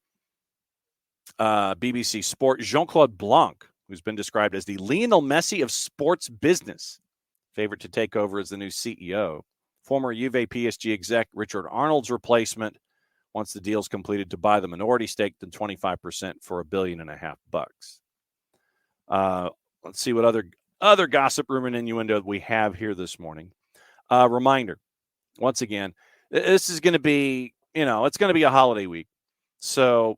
BBC Sport, Jean-Claude Blanc, who's been described as the Lionel Messi of sports business, favorite to take over as the new CEO. Former Juve PSG exec Richard Arnold's replacement once the deal's completed to buy the minority stake to 25% for $1.5 billion. Let's see what other gossip, rumor, and innuendo we have here this morning. Reminder, once again, this is going to be, it's going to be a holiday week. So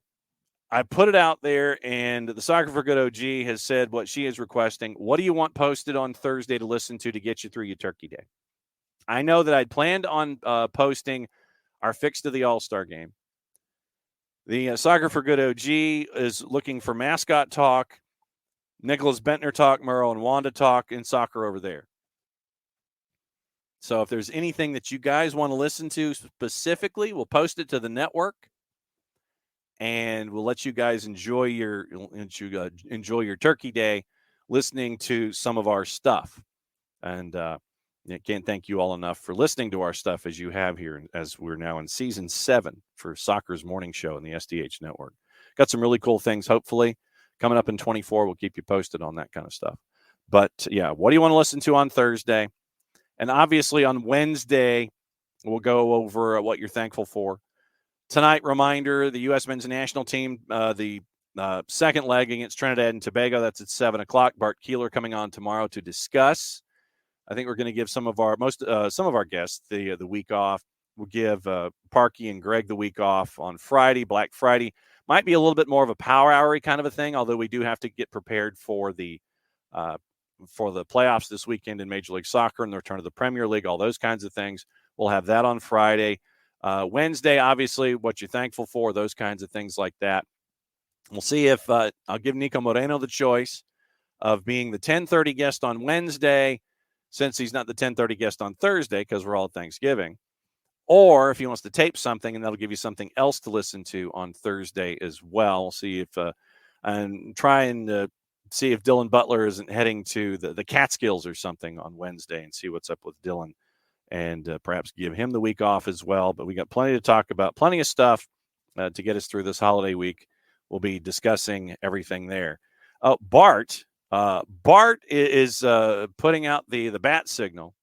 I put it out there, and the Soccer for Good OG has said what she is requesting. What do you want posted on Thursday to listen to get you through your Turkey Day? I know that I'd planned on posting our fix to the All-Star game. The Soccer for Good OG is looking for mascot talk, Nicholas Bentner talk, Merle and Wanda talk, and soccer over there. So if there's anything that you guys want to listen to specifically, we'll post it to the network, and we'll let you guys enjoy your Turkey Day listening to some of our stuff. And I can't thank you all enough for listening to our stuff as you have here, as we're now in season 7 for Soccer's Morning Show on the SDH Network. Got some really cool things, hopefully, coming up in 24. We'll keep you posted on that kind of stuff. But, yeah, what do you want to listen to on Thursday? And obviously on Wednesday, we'll go over what you're thankful for. Tonight, reminder, the U.S. men's national team, the second leg against Trinidad and Tobago, that's at 7 o'clock. Bart Keeler coming on tomorrow to discuss. I think we're going to give some of our guests the week off. We'll give Parky and Greg the week off on Friday. Black Friday might be a little bit more of a power hour kind of a thing, although we do have to get prepared for the playoffs this weekend in Major League Soccer and the return of the Premier League, all those kinds of things. We'll have that on Friday. Wednesday, obviously, what you're thankful for, those kinds of things like that. We'll see if I'll give Nico Moreno the choice of being the 10:30 guest on Wednesday, since he's not the 10:30 guest on Thursday because we're all at Thanksgiving, or if he wants to tape something, and that'll give you something else to listen to on Thursday as well. See if and try and see if Dylan Butler isn't heading to the Catskills or something on Wednesday, and see what's up with Dylan, and perhaps give him the week off as well. But we got plenty to talk about, plenty of stuff to get us through this holiday week. We'll be discussing everything there. Bart is putting out the bat signal.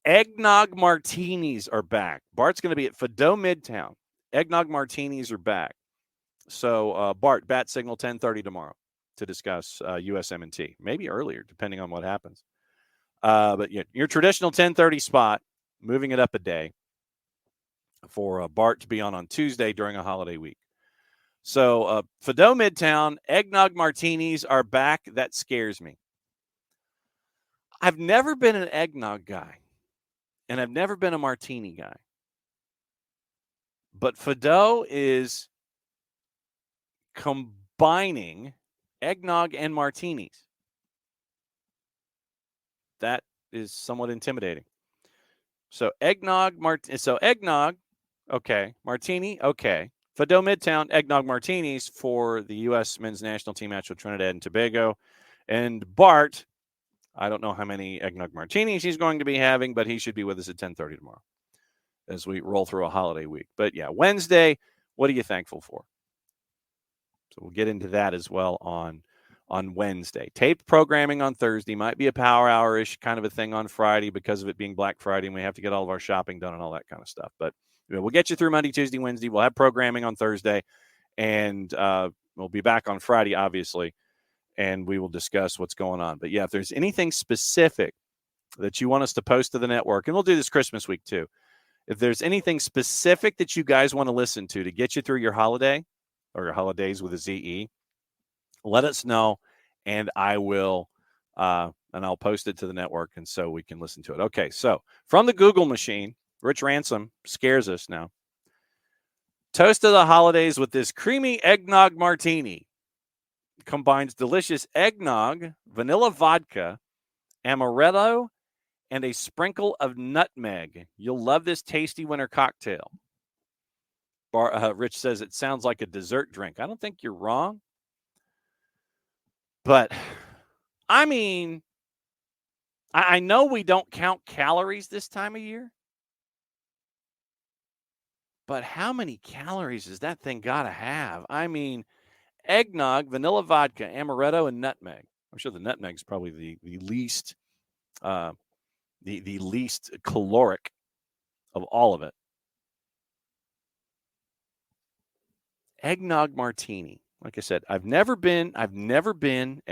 Eggnog martinis are back. Bart's going to be at Fido Midtown. Eggnog martinis are back. So, Bart, bat signal 10:30 tomorrow to discuss USM&T. Maybe earlier, depending on what happens. But yeah, your traditional 10:30 spot, moving it up a day for Bart to be on Tuesday during a holiday week. So, Fido Midtown, eggnog martinis are back. That scares me. I've never been an eggnog guy, and I've never been a martini guy. But Fido is combining eggnog and martinis. That is somewhat intimidating. So eggnog, okay. Martini, okay. Fido Midtown, eggnog martinis for the U.S. men's national team match with Trinidad and Tobago. And Bart, I don't know how many eggnog martinis he's going to be having, but he should be with us at 10:30 tomorrow as we roll through a holiday week. But yeah, Wednesday, what are you thankful for? So we'll get into that as well on Wednesday. Taped programming on Thursday, might be a power hour-ish kind of a thing on Friday because of it being Black Friday, and we have to get all of our shopping done and all that kind of stuff. But we'll get you through Monday, Tuesday, Wednesday. We'll have programming on Thursday, and we'll be back on Friday, obviously, and we will discuss what's going on. But yeah, if there's anything specific that you want us to post to the network, and we'll do this Christmas week too, if there's anything specific that you guys want to listen to get you through your holiday or your holidays with a ZE, let us know, and I will, and I'll post it to the network, and so we can listen to it. Okay, so from the Google machine, Rich Ransom scares us now. Toast of the holidays with this creamy eggnog martini. Combines delicious eggnog, vanilla vodka, amaretto, and a sprinkle of nutmeg. You'll love this tasty winter cocktail. Rich says it sounds like a dessert drink. I don't think you're wrong. But, I mean, I know we don't count calories this time of year. But how many calories does that thing got to have? I mean, eggnog, vanilla vodka, amaretto, and nutmeg. I'm sure the nutmeg's probably the least the least caloric of all of it. Eggnog martini. Like I said, I've never been an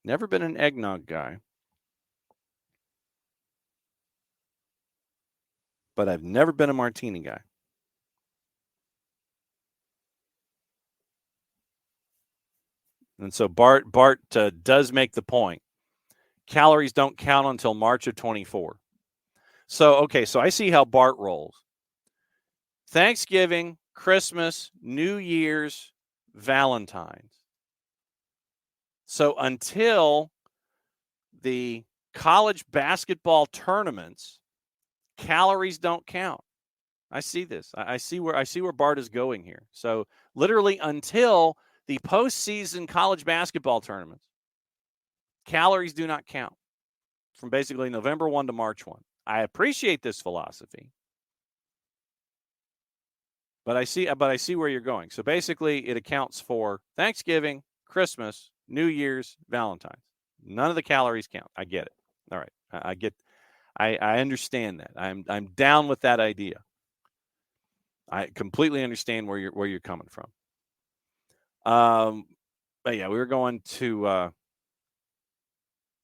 eggnog guy. But I've never been a martini guy. And so Bart does make the point. Calories don't count until March of 24. So, okay, so I see how Bart rolls. Thanksgiving, Christmas, New Year's, Valentine's. So until the college basketball tournaments, calories don't count. I see this. I see where Bart is going here. So literally until the postseason college basketball tournaments, calories do not count from basically November 1 to March 1. I appreciate this philosophy, but I see where you're going. So basically it accounts for Thanksgiving, Christmas, New Year's, Valentine's. None of the calories count. I get it. All right. I understand that. I'm down with that idea. I completely understand where you're coming from. But yeah, we were going to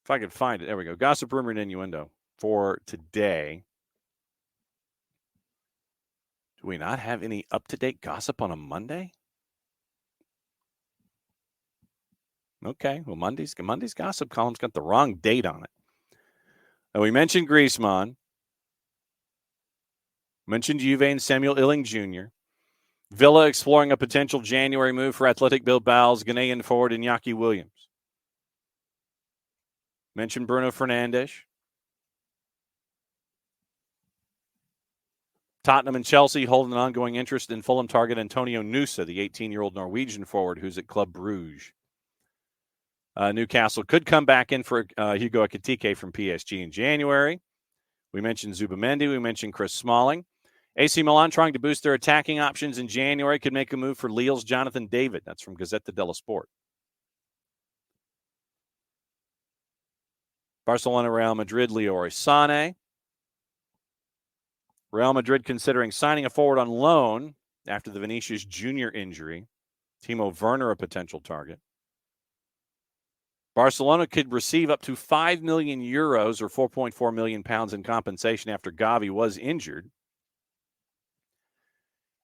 if I could find it. There we go. Gossip, rumor, and innuendo for today. Do we not have any up-to-date gossip on a Monday? Okay. Well, Monday's gossip column's got the wrong date on it. And we mentioned Griezmann. Mentioned Juve and Samuel Illing Jr. Villa exploring a potential January move for Athletic Bilbao's Ghanaian forward Iñaki Williams. Mentioned Bruno Fernandes. Tottenham and Chelsea hold an ongoing interest in Fulham target Antonio Nusa, the 18-year-old Norwegian forward who's at Club Brugge. Newcastle could come back in for Hugo Ekitike from PSG in January. We mentioned Zubamendi. We mentioned Chris Smalling. AC Milan trying to boost their attacking options in January could make a move for Lille's Jonathan David. That's from Gazzetta dello Sport. Barcelona, Real Madrid, Leroy Sané. Real Madrid considering signing a forward on loan after the Vinicius Jr. injury. Timo Werner, a potential target. Barcelona could receive up to 5 million euros or 4.4 million pounds in compensation after Gavi was injured.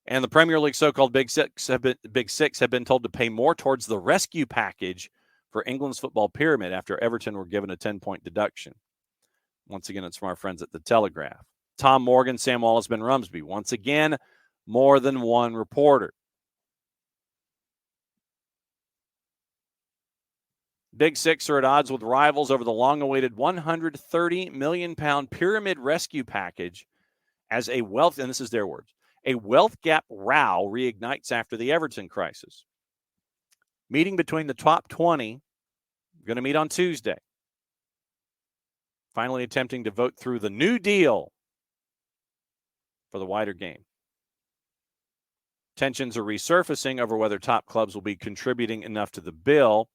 And the Premier League so-called Big Six have been told to pay more towards the rescue package for England's football pyramid after Everton were given a 10-point deduction. Once again, it's from our friends at The Telegraph. Tom Morgan, Sam Wallace, Ben Rumsby. Once again, more than one reporter. Big Six are at odds with rivals over the long-awaited £130 million pyramid rescue package as a wealth, and this is their words, a wealth gap row reignites after the Everton crisis. Meeting between the top 20, going to meet on Tuesday. Finally attempting to vote through the new deal for the wider game. Tensions are resurfacing over whether top clubs will be contributing enough to the bill.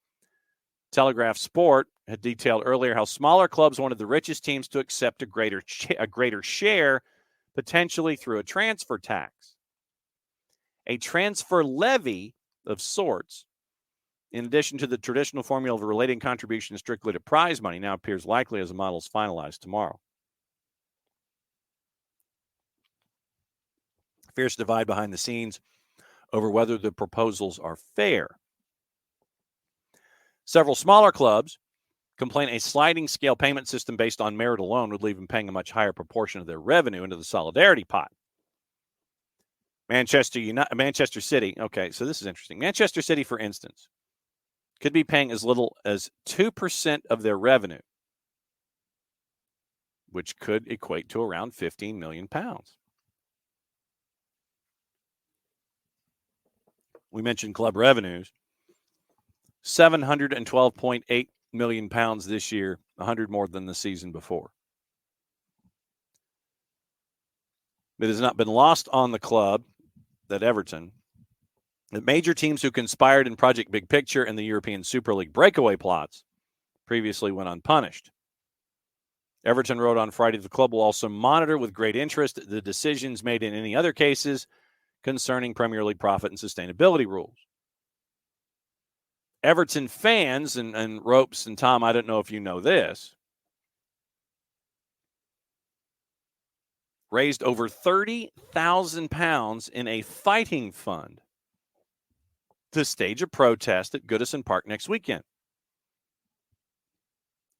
Telegraph Sport had detailed earlier how smaller clubs wanted the richest teams to accept a greater share, potentially through a transfer tax. A transfer levy of sorts, in addition to the traditional formula of relating contributions strictly to prize money, now appears likely as the model is finalized tomorrow. Fierce divide behind the scenes over whether the proposals are fair. Several smaller clubs complain a sliding scale payment system based on merit alone would leave them paying a much higher proportion of their revenue into the solidarity pot. Manchester City, okay, so this is interesting. Manchester City, for instance, could be paying as little as 2% of their revenue, which could equate to around £15 million. We mentioned club revenues. £712.8 million this year, 100 more than the season before. It has not been lost on the club, that Everton, that major teams who conspired in Project Big Picture and the European Super League breakaway plots previously went unpunished. Everton wrote on Friday the club will also monitor with great interest the decisions made in any other cases concerning Premier League profit and sustainability rules. Everton fans, and Ropes and Tom, I don't know if you know this, raised over £30,000 in a fighting fund to stage a protest at Goodison Park next weekend.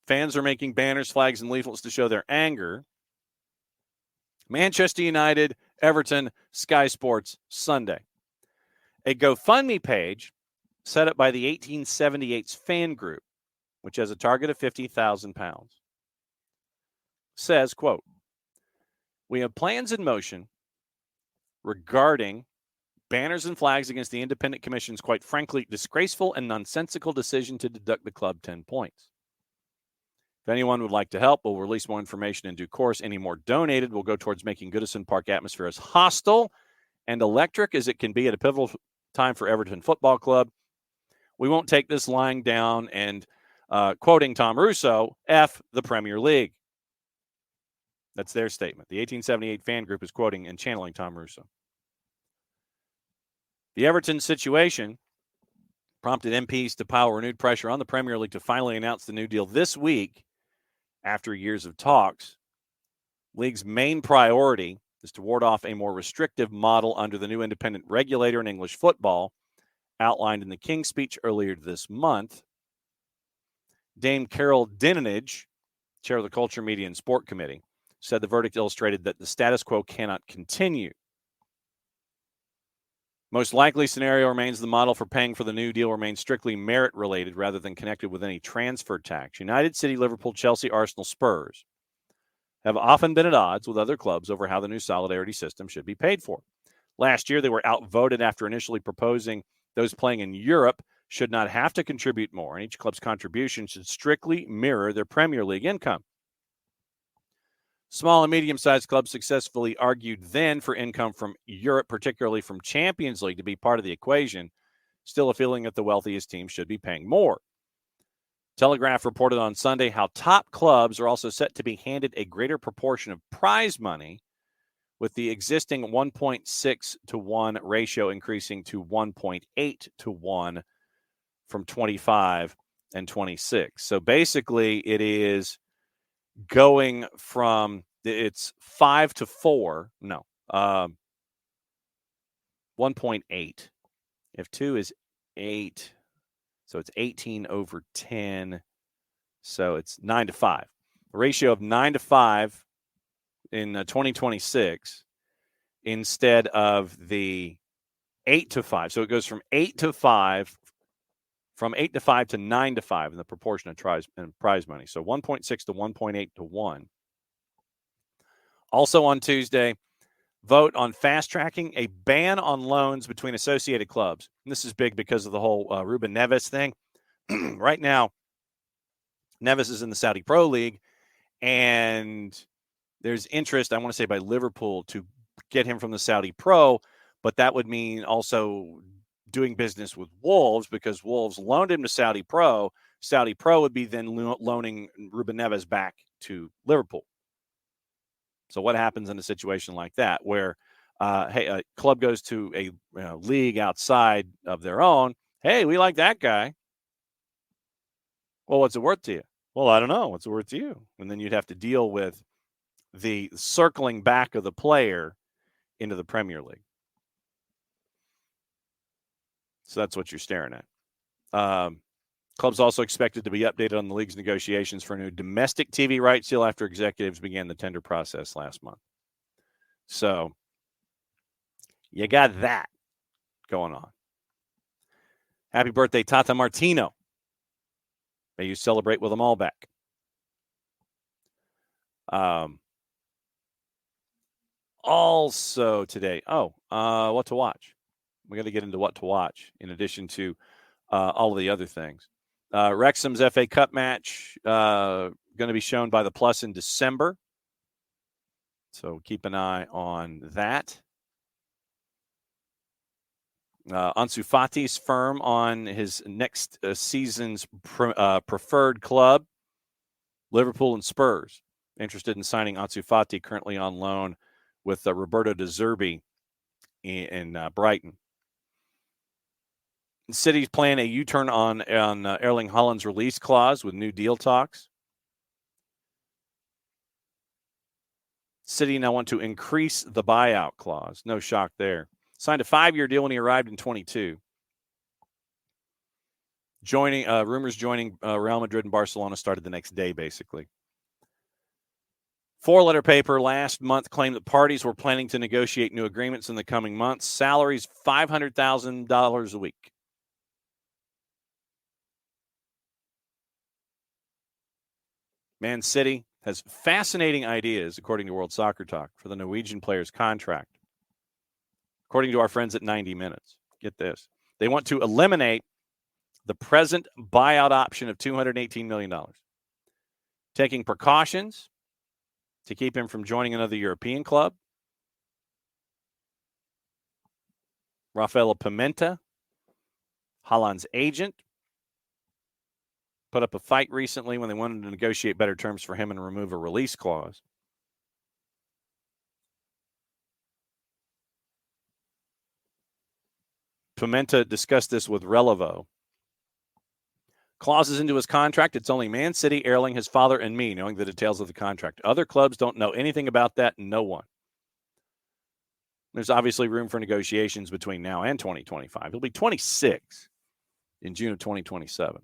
Fans are making banners, flags, and leaflets to show their anger. Manchester United, Everton, Sky Sports, Sunday. A GoFundMe page set up by the 1878's fan group, which has a target of £50,000, says, quote, we have plans in motion regarding banners and flags against the Independent Commission's, quite frankly, disgraceful and nonsensical decision to deduct the club 10 points. If anyone would like to help, we'll release more information in due course. Any more donated will go towards making Goodison Park atmosphere as hostile and electric as it can be at a pivotal time for Everton Football Club. We won't take this lying down and, quoting Tom Russo, F the Premier League. That's their statement. The 1878 fan group is quoting and channeling Tom Russo. The Everton situation prompted MPs to pile renewed pressure on the Premier League to finally announce the new deal this week after years of talks. League's main priority is to ward off a more restrictive model under the new independent regulator in English football outlined in the King's speech earlier this month. Dame Carol Dinenage, chair of the Culture, Media, and Sport Committee, said the verdict illustrated that the status quo cannot continue. Most likely scenario remains the model for paying for the new deal remains strictly merit-related rather than connected with any transfer tax. United, City, Liverpool, Chelsea, Arsenal, Spurs have often been at odds with other clubs over how the new solidarity system should be paid for. Last year, they were outvoted after initially proposing those playing in Europe should not have to contribute more, and each club's contribution should strictly mirror their Premier League income. Small and medium-sized clubs successfully argued then for income from Europe, particularly from Champions League, to be part of the equation, still a feeling that the wealthiest teams should be paying more. Telegraph reported on Sunday how top clubs are also set to be handed a greater proportion of prize money, with the existing 1.6 to 1 ratio increasing to 1.8 to 1 from 25 and 26. So basically it is going from, it's 5 to 4. No, 1.8. If 2 is 8, so it's 18 over 10. So it's 9 to 5. A ratio of 9 to 5 in 2026 instead of the 8 to 5. So it goes from 8 to 5, from 8 to 5 to 9 to 5 in the proportion of prize money. So 1.6 to 1.8 to 1. Also on Tuesday, vote on fast-tracking a ban on loans between associated clubs. And this is big because of the whole Ruben Neves thing. Right now, Neves is in the Saudi Pro League, and there's interest, I want to say, by Liverpool to get him from the Saudi Pro, but that would mean also doing business with Wolves, because Wolves loaned him to Saudi Pro. Saudi Pro would be then loaning Ruben Neves back to Liverpool. So what happens in a situation like that where, hey, a club goes to a league outside of their own? Hey, we like that guy. Well, what's it worth to you? Well, I don't know. What's it worth to you? And then you'd have to deal with the circling back of the player into the Premier League. So that's what you're staring at. Clubs also expected to be updated on the league's negotiations for a new domestic TV rights deal after executives began the tender process last month. So you got that going on. Happy birthday, Tata Martino. May you celebrate with them all back. Also today, what to watch. We got to get into what to watch in addition to all of the other things. Wrexham's FA Cup match going to be shown by the Plus in December. So keep an eye on that. Ansu Fati's firm on his next season's preferred club, Liverpool and Spurs. Interested in signing Ansu Fati, currently on loan with Roberto De Zerbi in Brighton. City's playing a U-turn on Erling Haaland's release clause with new deal talks. City now want to increase the buyout clause. No shock there. Signed a 5-year deal when he arrived in 22. Rumors joining Real Madrid and Barcelona started the next day, basically. 4-letter paper last month claimed that parties were planning to negotiate new agreements in the coming months. Salaries $500,000 a week. Man City has fascinating ideas, according to World Soccer Talk, for the Norwegian player's contract. According to our friends at 90 Minutes, get this. They want to eliminate the present buyout option of $218 million, taking precautions to keep him from joining another European club. Rafael Pimenta, Haaland's agent, put up a fight recently when they wanted to negotiate better terms for him and remove a release clause. Pimenta discussed this with Relevo. Clauses into his contract, it's only Man City, Erling, his father, and me knowing the details of the contract. Other clubs don't know anything about that, no one. There's obviously room for negotiations between now and 2025. He'll be 26 in June of 2027.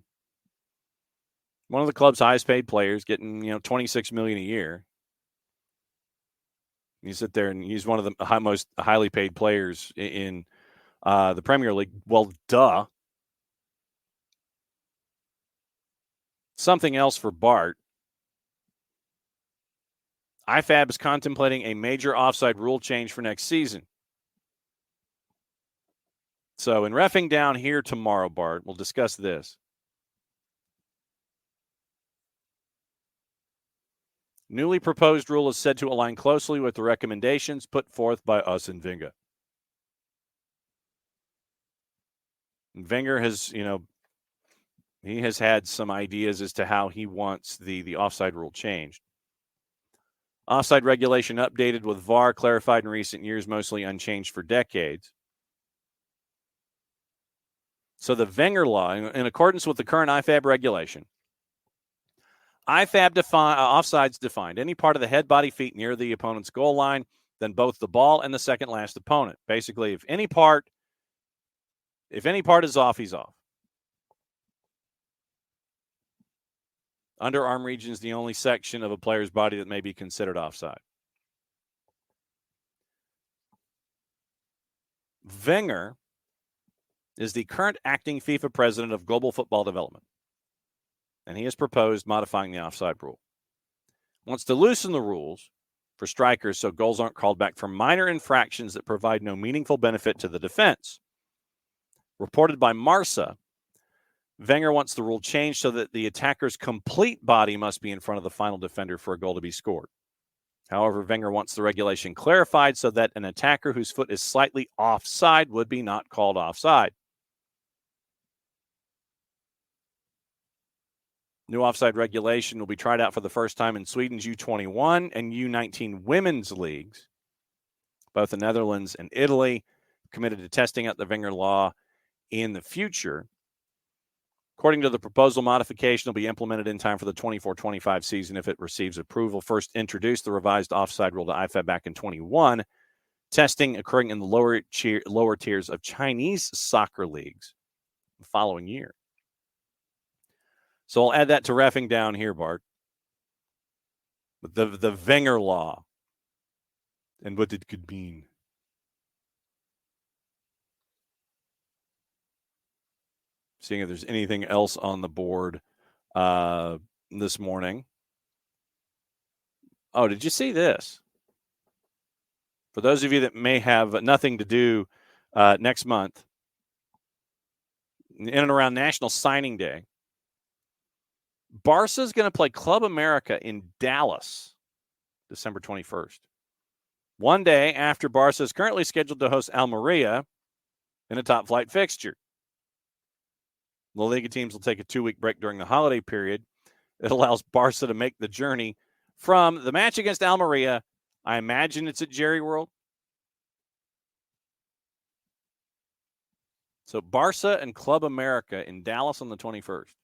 One of the club's highest paid players, getting $26 million a year. You sit there and he's one of the most highly paid players in the Premier League. Well, duh. Something else for Bart. IFAB is contemplating a major offside rule change for next season. So in Reffing Down here tomorrow, Bart, we'll discuss this. Newly proposed rule is said to align closely with the recommendations put forth by us and Wenger. Wenger has, he has had some ideas as to how he wants the offside rule changed. Offside regulation updated with VAR, clarified in recent years, mostly unchanged for decades. So the Wenger law, in accordance with the current IFAB regulation, IFAB offsides defined any part of the head, body, feet near the opponent's goal line, then both the ball and the second last opponent. Basically, if any part is off, he's off. Underarm region is the only section of a player's body that may be considered offside. Wenger is the current acting FIFA president of Global Football Development, and he has proposed modifying the offside rule. Wants to loosen the rules for strikers so goals aren't called back for minor infractions that provide no meaningful benefit to the defense. Reported by Marca, Wenger wants the rule changed so that the attacker's complete body must be in front of the final defender for a goal to be scored. However, Wenger wants the regulation clarified so that an attacker whose foot is slightly offside would be not called offside. New offside regulation will be tried out for the first time in Sweden's U21 and U19 women's leagues. Both the Netherlands and Italy committed to testing out the Wenger law in the future. According to the proposal, modification will be implemented in time for the 24-25 season if it receives approval. First introduced the revised offside rule to IFAB back in 21, testing occurring in the lower tiers of Chinese soccer leagues the following year. So I'll add that to Reffing Down here, Bart. The Wenger law and what it could mean. Seeing if there's anything else on the board this morning. Oh, did you see this? For those of you that may have nothing to do next month, in and around National Signing Day, Barca is going to play Club America in Dallas, December 21st. One day after Barca is currently scheduled to host Almeria in a top-flight fixture. La Liga teams will take a 2-week break during the holiday period. It allows Barca to make the journey from the match against Almeria. I imagine it's at Jerry World. So Barca and Club America in Dallas on the 21st.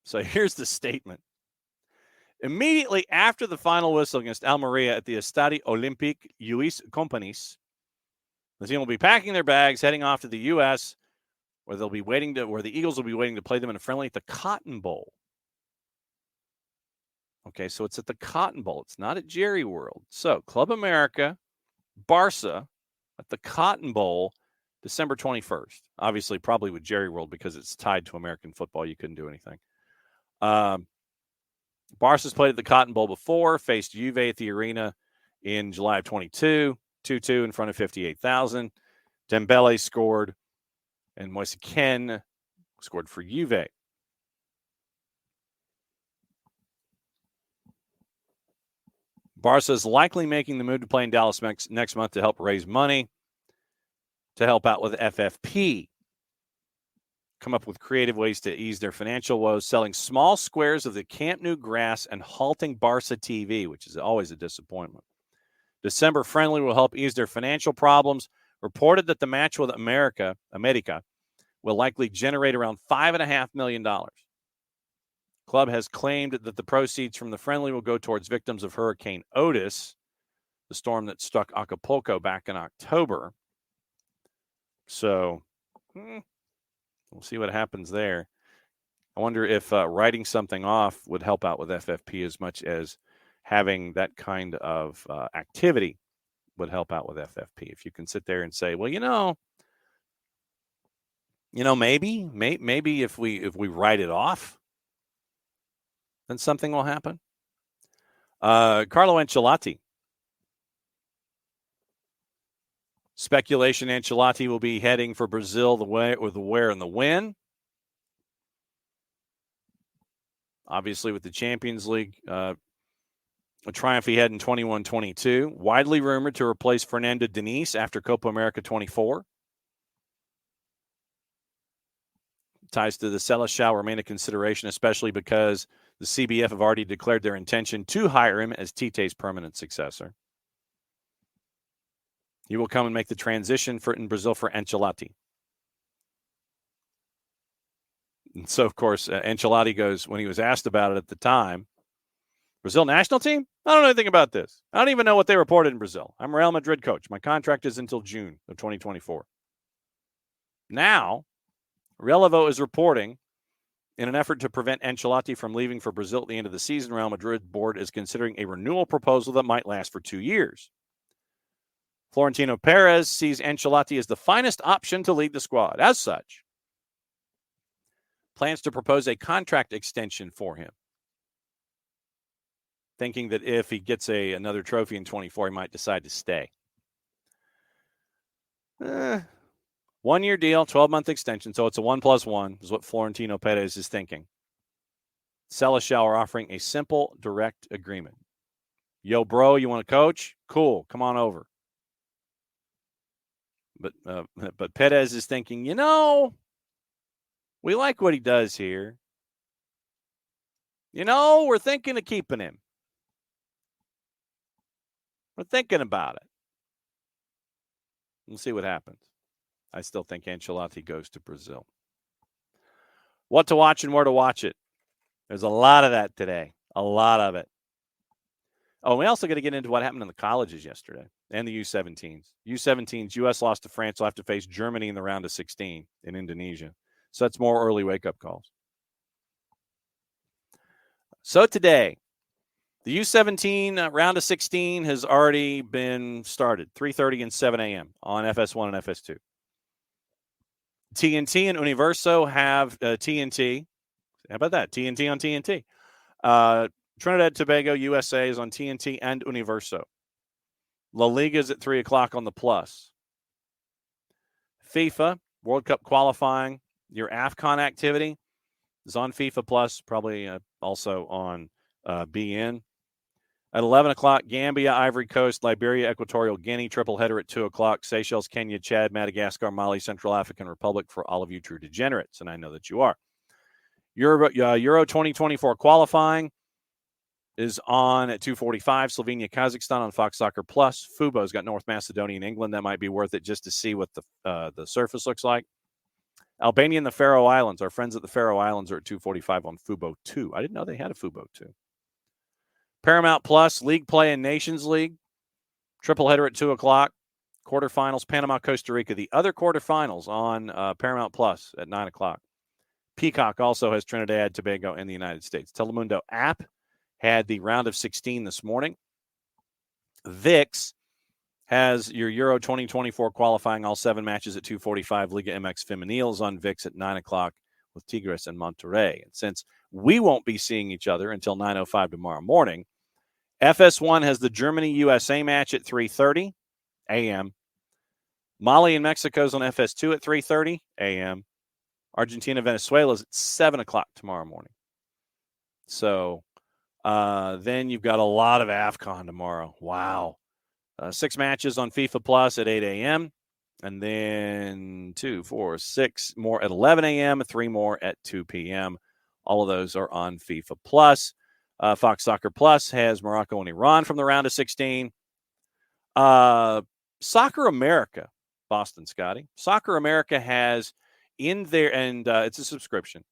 So here's the statement. Immediately after the final whistle against Almeria at the Estadio Olímpic Lluís Companys, the team will be packing their bags, heading off to the U.S., where the Eagles will be waiting to play them in a friendly at the Cotton Bowl. Okay, so it's at the Cotton Bowl. It's not at Jerry World. So Club America, Barca at the Cotton Bowl, December 21st. Obviously, probably with Jerry World because it's tied to American football. You couldn't do anything. Barca's played at the Cotton Bowl before, faced Juve at the arena in July of 22, 2-2 in front of 58,000. Dembele scored, and Moise Kean scored for Juve. Barca is likely making the move to play in Dallas next month to help raise money to help out with FFP. Come up with creative ways to ease their financial woes, selling small squares of the Camp Nou grass and halting Barca TV, which is always a disappointment. December friendly will help ease their financial problems. Reported that the match with America will likely generate around $5.5 million. Club has claimed that the proceeds from the friendly will go towards victims of Hurricane Otis, the storm that struck Acapulco back in October. So we'll see what happens there. I wonder if writing something off would help out with FFP as much as having that kind of activity would help out with FFP. If you can sit there and say, well, maybe if we write it off, then something will happen. Carlo Ancelotti. Speculation Ancelotti will be heading for Brazil the where and the when. Obviously, with the Champions League, a triumph he had in 21-22. Widely rumored to replace Fernando Diniz after Copa America 24. Ties to the Seleção remain a consideration, especially because the CBF have already declared their intention to hire him as Tite's permanent successor. He will come and make the transition in Brazil for Ancelotti. And so, of course, Ancelotti goes, when he was asked about it at the time, Brazil national team? I don't know anything about this. I don't even know what they reported in Brazil. I'm a Real Madrid coach. My contract is until June of 2024. Now, Relevo is reporting, in an effort to prevent Ancelotti from leaving for Brazil at the end of the season, Real Madrid board is considering a renewal proposal that might last for 2 years. Florentino Perez sees Ancelotti as the finest option to lead the squad. As such, plans to propose a contract extension for him, thinking that if he gets another trophy in 24, he might decide to stay. 1-year deal, 12-month extension, so it's a 1+1 is what Florentino Perez is thinking. Seleção are offering a simple, direct agreement. Yo, bro, you want to coach? Cool, come on over. But Perez is thinking, we like what he does here. We're thinking of keeping him. We're thinking about it. We'll see what happens. I still think Ancelotti goes to Brazil. What to watch and where to watch it. There's a lot of that today. A lot of it. Oh, we also got to get into what happened in the colleges yesterday and the U17s. U17s, U.S. lost to France. Will have to face Germany in the round of 16 in Indonesia. So that's more early wake-up calls. So today, the U17 round of 16 has already been started, 3:30 and 7 a.m. on FS1 and FS2. TNT and Universo have TNT. How about that? TNT on TNT. Trinidad Tobago USA is on TNT and Universo. La Liga is at 3 o'clock on the Plus. FIFA, World Cup qualifying, your AFCON activity is on FIFA Plus, probably also on BN. At 11 o'clock, Gambia, Ivory Coast, Liberia, Equatorial Guinea, triple header at 2 o'clock, Seychelles, Kenya, Chad, Madagascar, Mali, Central African Republic for all of you true degenerates, and I know that you are. Euro 2024 qualifying is on at 2:45. Slovenia, Kazakhstan on Fox Soccer Plus. Fubo's got North Macedonia and England. That might be worth it just to see what the surface looks like. Albania and the Faroe Islands. Our friends at the Faroe Islands are at 2:45 on Fubo 2. I didn't know they had a Fubo 2. Paramount Plus, League Play and Nations League. Triple header at 2 o'clock. Quarterfinals, Panama, Costa Rica. The other quarterfinals on Paramount Plus at 9 o'clock. Peacock also has Trinidad, Tobago, and the United States. Telemundo app had the round of 16 this morning. VIX has your Euro 2024 qualifying, all 7 matches at 2:45. Liga MX Femenil is on VIX at 9 o'clock with Tigres and Monterrey. And since we won't be seeing each other until 9:05 tomorrow morning, FS1 has the Germany-USA match at 3:30 a.m. Mali and Mexico is on FS2 at 3:30 a.m. Argentina-Venezuela is at 7 o'clock tomorrow morning. So then you've got a lot of AFCON tomorrow. Wow. 6 matches on FIFA Plus at 8 a.m. And then 2, 4, 6 more at 11 a.m., 3 more at 2 p.m. All of those are on FIFA Plus. Fox Soccer Plus has Morocco and Iran from the round of 16. Soccer America, Boston Scotty. Soccer America has in there, and it's a subscription.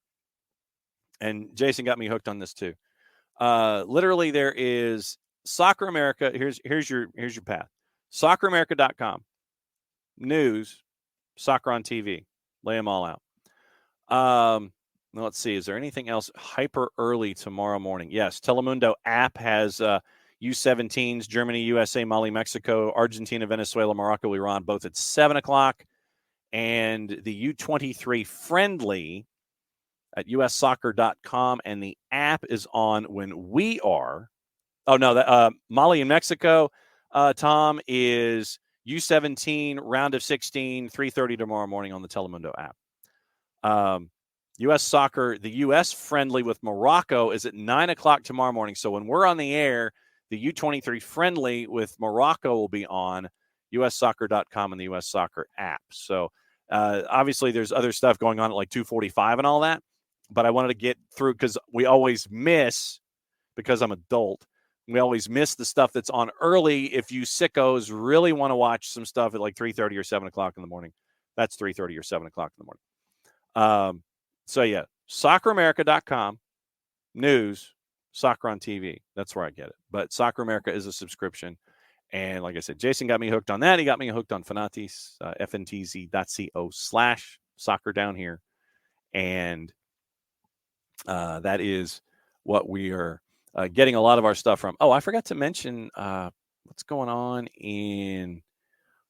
And Jason got me hooked on this too. Literally, there is Soccer America. Here's your path. SoccerAmerica.com. News, soccer on TV. Lay them all out. Let's see. Is there anything else hyper early tomorrow morning? Yes. Telemundo app has U17s, Germany, USA, Mali, Mexico, Argentina, Venezuela, Morocco, Iran, both at 7 o'clock. And the U23 friendly at ussoccer.com. And the app is on when we are Oh, no, that Mali and Mexico, Tom, is U17, round of 16, 3:30 tomorrow morning on the Telemundo app. U.S. soccer, the U.S. friendly with Morocco is at 9 o'clock tomorrow morning. So when we're on the air, the U23 friendly with Morocco will be on ussoccer.com and the U.S. Soccer app. So obviously there's other stuff going on at like 2:45 and all that. But I wanted to get through because we always miss, because I'm adult, we always miss the stuff that's on early. If you sickos really want to watch some stuff at like 3:30 or 7 o'clock in the morning, that's 3:30 or 7 o'clock in the morning. So, yeah, socceramerica.com, news, soccer on TV. That's where I get it. But Soccer America is a subscription. And like I said, Jason got me hooked on that. He got me hooked on Fanatiz, fntz.co/soccer down here. And that is what we are getting a lot of our stuff from. Oh, I forgot to mention what's going on in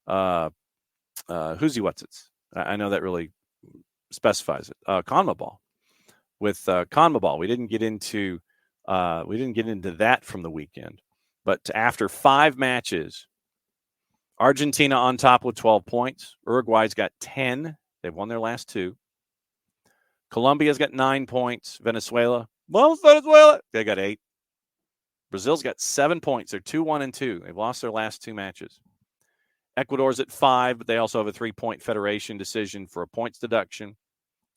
Who's What's-Its. I know that really specifies it. CONMEBOL. With CONMEBOL, we didn't get into that from the weekend. But after 5 matches, Argentina on top with 12 points. Uruguay's got 10. They've won their last 2. Colombia's got 9 points. Venezuela, they got 8. Brazil's got 7 points. They're 2-1-2. They've lost their last 2 matches. Ecuador's at 5, but they also have a 3-point federation decision for a points deduction,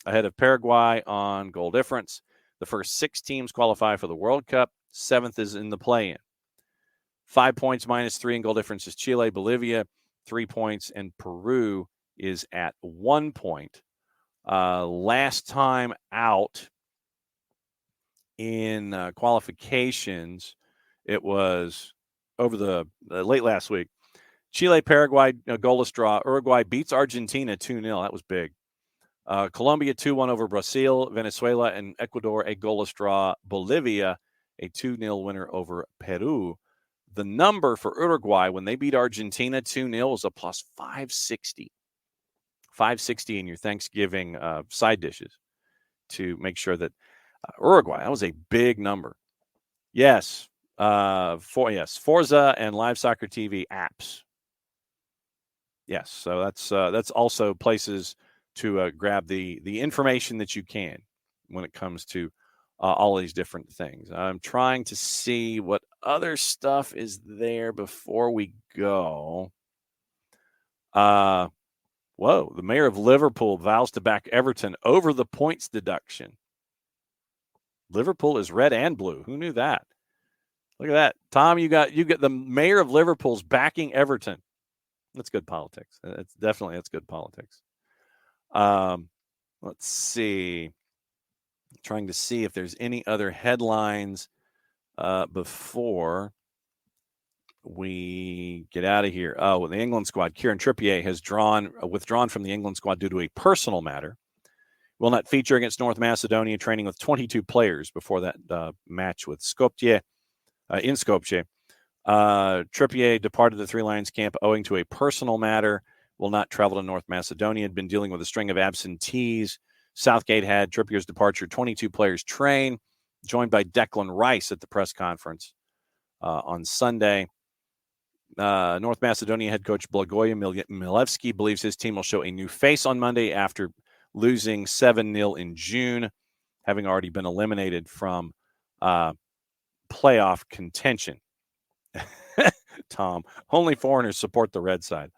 ahead of Paraguay on goal difference. The first 6 teams qualify for the World Cup. 7th is in the play-in. 5 points minus 3 in goal difference is Chile. Bolivia, 3 points, and Peru is at 1 point. Last time out in qualifications, it was over the late last week. Chile, Paraguay, goalless draw. Uruguay beats Argentina 2-0. That was big. Colombia 2-1 over Brazil. Venezuela and Ecuador a goalless draw. Bolivia a 2-0 winner over Peru. The number for Uruguay when they beat Argentina 2-0 was a plus 560. 560 in your Thanksgiving side dishes to make sure that Uruguay, that was a big number. Yes. Forza and Live Soccer TV apps. Yes, so that's also places to grab the information that you can when it comes to all these different things. I'm trying to see what other stuff is there before we go. The mayor of Liverpool vows to back Everton over the points deduction. Liverpool is red and blue. Who knew that? Look at that. Tom, you got the mayor of Liverpool's backing Everton. That's good politics. That's good politics. Let's see. I'm trying to see if there's any other headlines before we get out of here. Oh, the England squad. Kieran Trippier has withdrawn from the England squad due to a personal matter. Will not feature against North Macedonia, training with 22 players before that match with Skopje in Skopje. Trippier departed the Three Lions camp owing to a personal matter. Will not travel to North Macedonia. Had been dealing with a string of absentees. Southgate had Trippier's departure. 22 players train, joined by Declan Rice at the press conference on Sunday. North Macedonia head coach Blagoje Milevski believes his team will show a new face on Monday after losing 7-0 in June, having already been eliminated from playoff contention. Tom, only foreigners support the red side.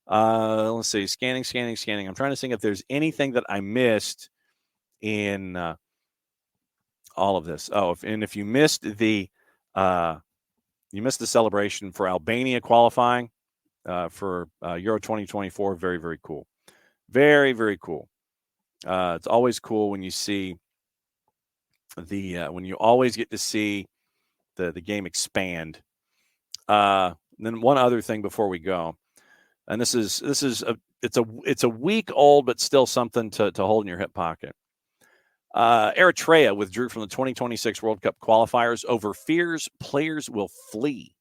Let's see. Scanning. I'm trying to think if there's anything that I missed in all of this. Oh, if you missed the celebration for Albania qualifying for Euro 2024, very, very cool. Very, very cool. It's always cool when you see when you always get to see the game expand. Then one other thing before we go, and it's a week old, but still something to hold in your hip pocket. Eritrea withdrew from the 2026 World Cup qualifiers over fears players will flee.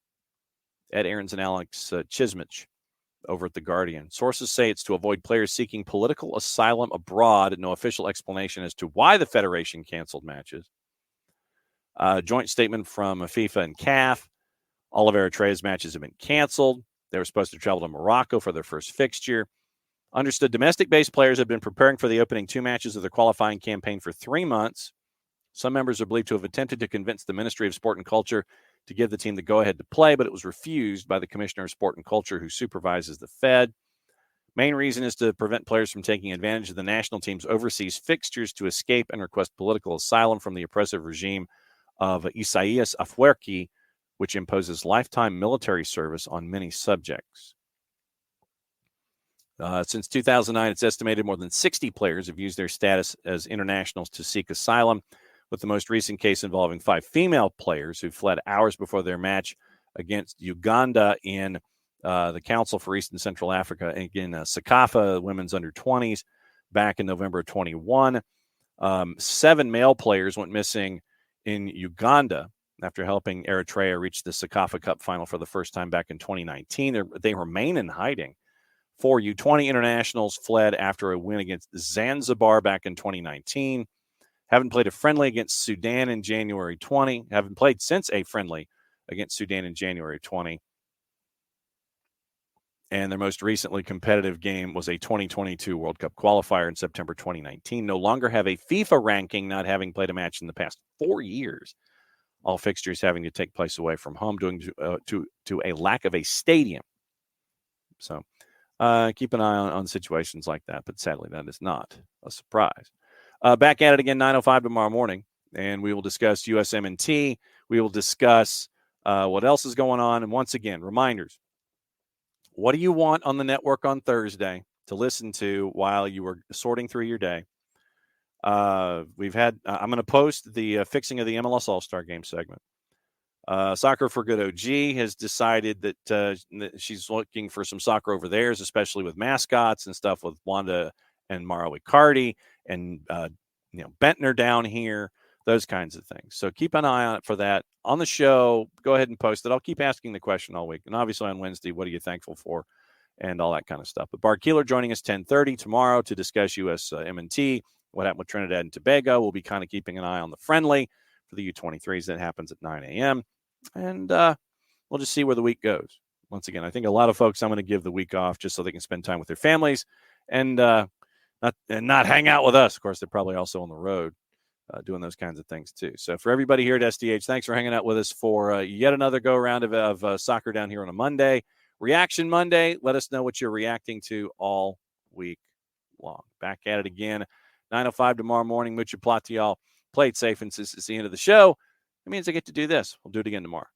Ed Aarons and Alex Chismich over at The Guardian. Sources say it's to avoid players seeking political asylum abroad. No official explanation as to why the federation canceled matches. Joint statement from FIFA and CAF. All of Eritrea's matches have been canceled. They were supposed to travel to Morocco for their first fixture. Understood domestic-based players have been preparing for the opening 2 matches of their qualifying campaign for 3 months. Some members are believed to have attempted to convince the Ministry of Sport and Culture to give the team the go-ahead to play, but it was refused by the Commissioner of Sport and Culture, who supervises the Fed. Main reason is to prevent players from taking advantage of the national team's overseas fixtures to escape and request political asylum from the oppressive regime of Isaias Afwerki, which imposes lifetime military service on many subjects. Since 2009, it's estimated more than 60 players have used their status as internationals to seek asylum, with the most recent case involving 5 female players who fled hours before their match against Uganda in the Council for East and Central Africa, and again, SECAFA, women's under-20s, back in November of 21. 7 male players went missing in Uganda after helping Eritrea reach the SECAFA Cup final for the first time back in 2019. They remain in hiding. 4 U20 internationals fled after a win against Zanzibar back in 2019. Haven't played a friendly against Sudan in January 20. Haven't played since a friendly against Sudan in January 20. And their most recently competitive game was a 2022 World Cup qualifier in September 2019. No longer have a FIFA ranking, not having played a match in the past 4 years. All fixtures having to take place away from home, due to a lack of a stadium. So keep an eye on situations like that, but sadly that is not a surprise. Back at it again, 9:05 tomorrow morning, and we will discuss USMNT. We will discuss what else is going on. And once again, reminders. What do you want on the network on Thursday to listen to while you are sorting through your day? I'm going to post the fixing of the MLS All-Star Game segment. Soccer for Good OG has decided that she's looking for some soccer over theirs, especially with mascots and stuff with Wanda and Mara Icardi and Bentner down here, those kinds of things. So keep an eye on it for that. On the show, go ahead and post it. I'll keep asking the question all week. And obviously on Wednesday, what are you thankful for? And all that kind of stuff. But Bart Keeler joining us 10:30 tomorrow to discuss USMNT, what happened with Trinidad and Tobago. We'll be kind of keeping an eye on the friendly for the U23s that happens at 9 a.m. And we'll just see where the week goes. Once again, I think a lot of folks I'm going to give the week off just so they can spend time with their families and not hang out with us. Of course, they're probably also on the road doing those kinds of things too. So for everybody here at SDH, thanks for hanging out with us for yet another go-around of soccer down here on a Monday. Reaction Monday. Let us know what you're reacting to all week long. Back at it again, 9:05 tomorrow morning. Mucha plot to y'all. Play it safe, and since it's the end of the show, it means I get to do this. We'll do it again tomorrow.